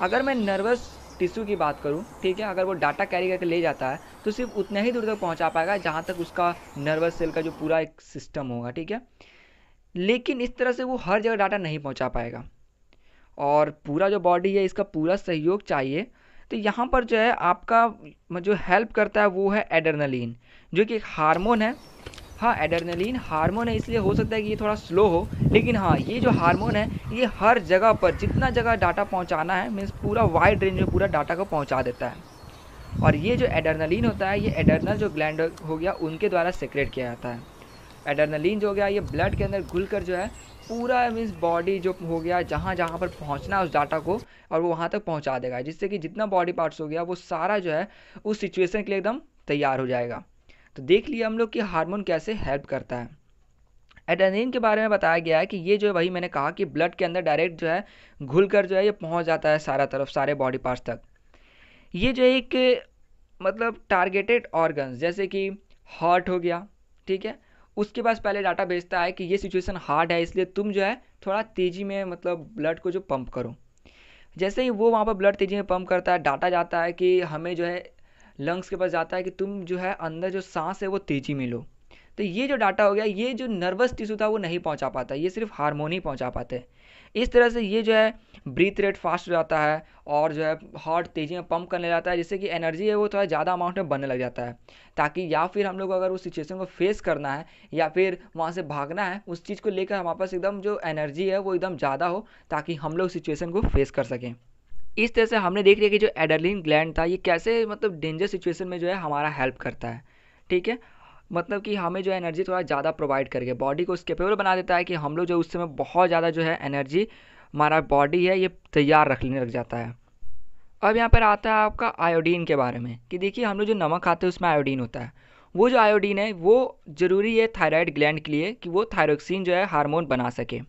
अगर मैं नर्वस टिश्यू की बात करूँ, ठीक है, अगर वो डाटा कैरी करके ले जाता है तो सिर्फ उतना ही दूर तक पहुँचा पाएगा जहाँ तक उसका नर्वस सेल का जो पूरा एक सिस्टम होगा, ठीक है। लेकिन इस तरह से वो हर जगह डाटा नहीं पहुँचा पाएगा, और पूरा जो बॉडी है इसका पूरा सहयोग चाहिए। तो यहाँ पर जो है आपका जो हेल्प करता है वो है एड्रेनलिन, जो कि एक हार्मोन है। हाँ, एड्रेनलिन हार्मोन है, इसलिए हो सकता है कि ये थोड़ा स्लो हो, लेकिन हाँ ये जो हार्मोन है ये हर जगह पर जितना जगह डाटा पहुँचाना है, मीन्स पूरा वाइड रेंज में पूरा डाटा को पहुँचा देता है। और ये जो एड्रेनलिन होता है, ये एड्रेनल जो ग्लैंड हो गया उनके द्वारा सेक्रेट किया जाता है। एड्रेनलिन जो हो गया ये ब्लड के अंदर घुलकर जो है पूरा मीन्स बॉडी जो हो गया जहाँ जहाँ पर पहुँचना है उस डाटा को, और वो वहाँ तक पहुँचा देगा, जिससे कि जितना बॉडी पार्ट्स हो गया वो सारा जो है उस सिचुएशन के लिए एकदम तैयार हो जाएगा। तो देख लिया हम लोग कि हार्मोन कैसे हेल्प करता है। एड्रेनलिन के बारे में बताया गया है कि ये जो है वही मैंने कहा कि ब्लड के अंदर डायरेक्ट जो है घुल कर जो है ये पहुँच जाता है सारा तरफ, सारे बॉडी पार्ट्स तक। ये जो एक मतलब टारगेटेड ऑर्गन्स जैसे कि हार्ट हो गया, ठीक है, उसके पास पहले डाटा भेजता है कि ये सिचुएशन हार्ड है, इसलिए तुम जो है थोड़ा तेज़ी में मतलब ब्लड को जो पंप करो। जैसे ही वो वहाँ पर ब्लड तेज़ी में पंप करता है, डाटा जाता है कि हमें जो है लंग्स के पास जाता है कि तुम जो है अंदर जो सांस है वो तेज़ी में लो। तो ये जो डाटा हो गया, ये जो नर्वस टिश्यू था वो नहीं पहुँचा पाता, ये सिर्फ हार्मोन ही पहुँचा पाते हैं। इस तरह से ये जो है ब्रीथ रेट फास्ट हो जाता है, और जो है हार्ट तेज़ी में पंप करने जाता है, जिससे कि एनर्जी है वो थोड़ा ज़्यादा अमाउंट में बनने लग जाता है, ताकि या फिर हम लोग अगर उस सिचुएशन को फेस करना है या फिर वहाँ से भागना है, उस चीज़ को लेकर हमारे पास एकदम जो एनर्जी है वो एकदम ज़्यादा हो, ताकि हम लोग सिचुएशन को फेस कर सकें। इस तरह से हमने देख लिया कि जो एड्रेनलिन ग्लैंड था ये कैसे मतलब डेंजर सिचुएशन में जो है हमारा हेल्प करता है। ठीक है, मतलब कि हमें जो है एनर्जी थोड़ा ज़्यादा प्रोवाइड करके बॉडी को उस कैपेबल बना देता है कि हम लोग जो उस समय बहुत ज़्यादा जो है एनर्जी हमारा बॉडी है ये तैयार रखने लग जाता है। अब यहाँ पर आता है आपका आयोडीन के बारे में कि देखिए हम लोग जो नमक खाते हैं उसमें आयोडीन होता है। वो जो आयोडीन है वो ज़रूरी है थायराइड ग्लैंड के लिए कि वो थायरोक्सिन जो है हार्मोन बना सके।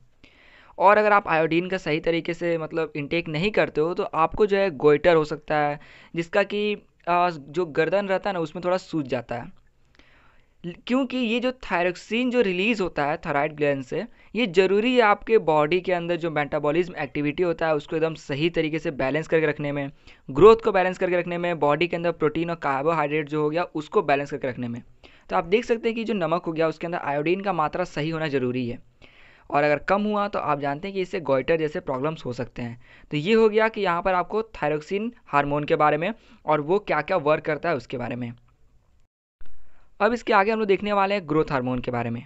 और अगर आप आयोडीन का सही तरीके से मतलब इंटेक नहीं करते हो तो आपको जो है गोइटर हो सकता है, जिसका कि जो गर्दन रहता है ना उसमें थोड़ा सूज जाता है। क्योंकि ये जो थायरोक्सिन जो रिलीज़ होता है थायराइड ग्लैंड से, ये ज़रूरी है आपके बॉडी के अंदर जो मेटाबॉलिज्म एक्टिविटी होता है उसको एकदम सही तरीके से बैलेंस करके रखने में, ग्रोथ को बैलेंस करके रखने में, बॉडी के अंदर प्रोटीन और कार्बोहाइड्रेट जो हो गया उसको बैलेंस करके रखने में। तो आप देख सकते हैं कि जो नमक हो गया उसके अंदर आयोडीन का मात्रा सही होना ज़रूरी है। और अगर कम हुआ तो आप जानते हैं कि इससे गोइटर जैसे प्रॉब्लम्स हो सकते हैं। तो ये हो गया कि यहाँ पर आपको थायरोक्सिन हार्मोन के बारे में और वो क्या क्या वर्क करता है उसके बारे में। अब इसके आगे हम लोग देखने वाले हैं ग्रोथ हार्मोन के बारे में।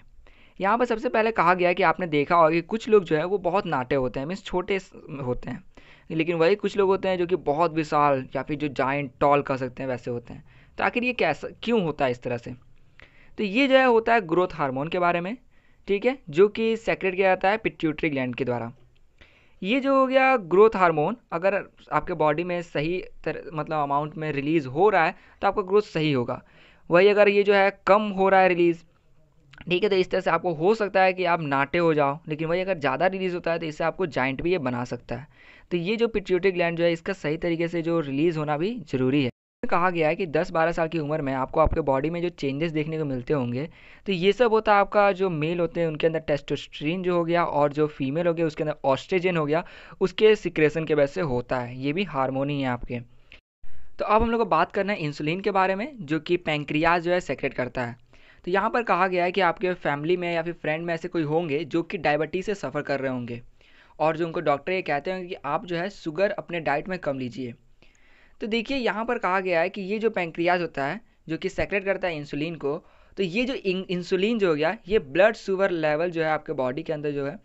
यहाँ पर सबसे पहले कहा गया है कि आपने देखा होगा कि कुछ लोग जो है वो बहुत नाटे होते हैं, मीन्स छोटे होते हैं, लेकिन वही कुछ लोग होते हैं जो कि बहुत विशाल या फिर जो जाइंट टॉल कह सकते हैं वैसे होते हैं। तो आखिर ये कैसा क्यों होता है इस तरह से? तो ये जो है होता है ग्रोथ हार्मोन के बारे में। ठीक है, जो कि सेक्रेट किया जाता है पिट्यूटरी ग्लैंड के द्वारा। ये जो हो गया ग्रोथ हार्मोन, अगर आपके बॉडी में सही मतलब अमाउंट में रिलीज़ हो रहा है तो आपका ग्रोथ सही होगा। वही अगर ये जो है कम हो रहा है रिलीज़, ठीक है, तो इस तरह से आपको हो सकता है कि आप नाटे हो जाओ। लेकिन वही अगर ज़्यादा रिलीज़ होता है तो इससे आपको जाइंट भी ये बना सकता है। तो ये जो पिट्यूटरी ग्लैंड जो है इसका सही तरीके से जो रिलीज़ होना भी ज़रूरी है। कहा गया है कि 10-12 साल की उम्र में आपको आपके बॉडी में जो चेंजेस देखने को मिलते होंगे, तो ये सब होता है आपका जो मेल होते हैं उनके अंदर टेस्टोस्टेरोन जो हो गया, और जो फीमेल हो गया उसके अंदर ऑस्ट्रोजन हो गया, उसके सिक्रेशन के वजह से होता है। ये भी हार्मोन ही है आपके। तो अब हम लोग को बात करना है इंसुलिन के बारे में, जो कि पैंक्रियाज जो है सेक्रेट करता है। तो यहाँ पर कहा गया है कि आपके फैमिली में या फिर फ्रेंड में ऐसे कोई होंगे जो कि डायबिटीज़ से सफ़र कर रहे होंगे, और जो उनको डॉक्टर ये कहते हैं कि आप जो है शुगर अपने डाइट में कम लीजिए। तो देखिए यहाँ पर कहा गया है कि ये जो पैंक्रियाज होता है जो कि सेक्रेट करता है इंसुलिन को, तो ये जो इंसुलिन जो हो गया ये ब्लड शुगर लेवल जो है आपके बॉडी के अंदर जो है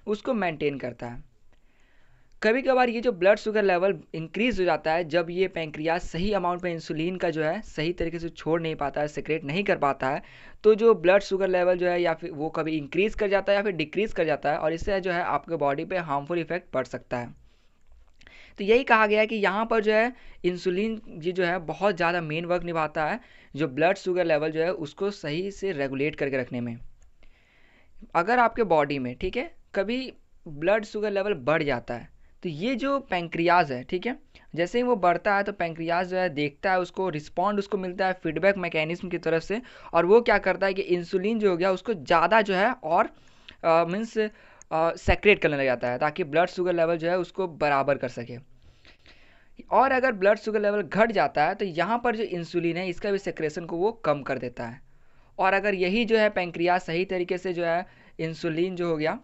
उसको मेंटेन करता है। कभी कभार ये जो ब्लड शुगर लेवल इंक्रीज हो जाता है जब ये पैंक्रियाज सही अमाउंट में इंसुलिन का जो है सही तरीके से छोड़ नहीं पाता है, सेक्रेट नहीं कर पाता है, तो जो ब्लड शुगर लेवल जो है या फिर वो कभी इंक्रीज कर जाता है या फिर डिक्रीज कर जाता है, और इससे जो है आपके बॉडी पे हार्मफुल इफेक्ट पड़ सकता है। तो यही कहा गया है कि यहाँ पर जो है इंसुलिन ये जो है बहुत ज़्यादा मेन वर्क निभाता है, जो ब्लड शुगर लेवल जो है उसको सही से रेगुलेट करके रखने में। अगर आपके बॉडी में, ठीक है, कभी ब्लड शुगर लेवल बढ़ जाता है तो ये जो पैंक्रियाज है, ठीक है, जैसे ही वो बढ़ता है तो पैंक्रियाज जो है देखता है, उसको रिस्पॉन्ड उसको मिलता है फीडबैक मैकेनिज्म की तरफ से, और वो क्या करता है कि इंसुलिन जो हो गया उसको ज़्यादा जो है और मीन्स सेक्रेट करने लग जाता है ताकि ब्लड शुगर लेवल जो है उसको बराबर कर सके। और अगर ब्लड शुगर लेवल घट जाता है तो यहाँ पर जो इंसुलिन है इसका भी सेक्रेशन को वो कम कर देता है। और अगर यही जो है पैंक्रियाज सही तरीके से जो है इंसुलिन जो हो गया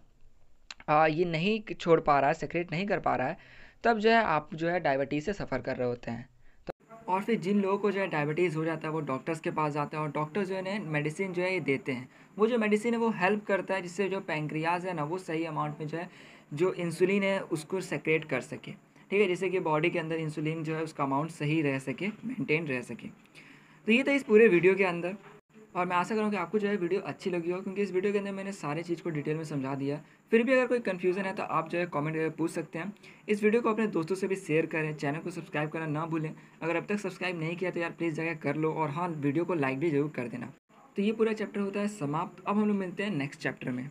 ये नहीं छोड़ पा रहा है, सेक्रेट नहीं कर पा रहा है, तब जो है आप जो है डायबिटीज़ से सफ़र कर रहे होते हैं। तो और फिर जिन लोगों को जो है डायबिटीज़ हो जाता है वो डॉक्टर्स के पास जाते हैं और डॉक्टर जो है मेडिसिन जो है ये देते हैं। वो जो मेडिसिन है वो हेल्प करता है जिससे जो पैंक्रियाज है ना वो सही अमाउंट में जो है जो इंसुलिन है उसको सेक्रेट कर सके। ठीक है, जिससे कि बॉडी के अंदर इंसुलिन जो है उसका अमाउंट सही रह सके, मेंटेन रह सके। तो ये था इस पूरे वीडियो के अंदर, और मैं आशा करूँ कि आपको जो है वीडियो अच्छी लगी हो, क्योंकि इस वीडियो के अंदर मैंने सारी चीज़ को डिटेल में समझा दिया। फिर भी अगर कोई कन्फ्यूज़न है तो आप जो है कमेंट करके पूछ सकते हैं। इस वीडियो को अपने दोस्तों से भी शेयर करें, चैनल को सब्सक्राइब करना ना भूलें। अगर अब तक सब्सक्राइब नहीं किया तो यार प्लीज़ जाकर कर लो, और हाँ वीडियो को लाइक भी ज़रूर कर देना। तो ये पूरा चैप्टर होता है समाप्त। अब हम लोग मिलते हैं नेक्स्ट चैप्टर में।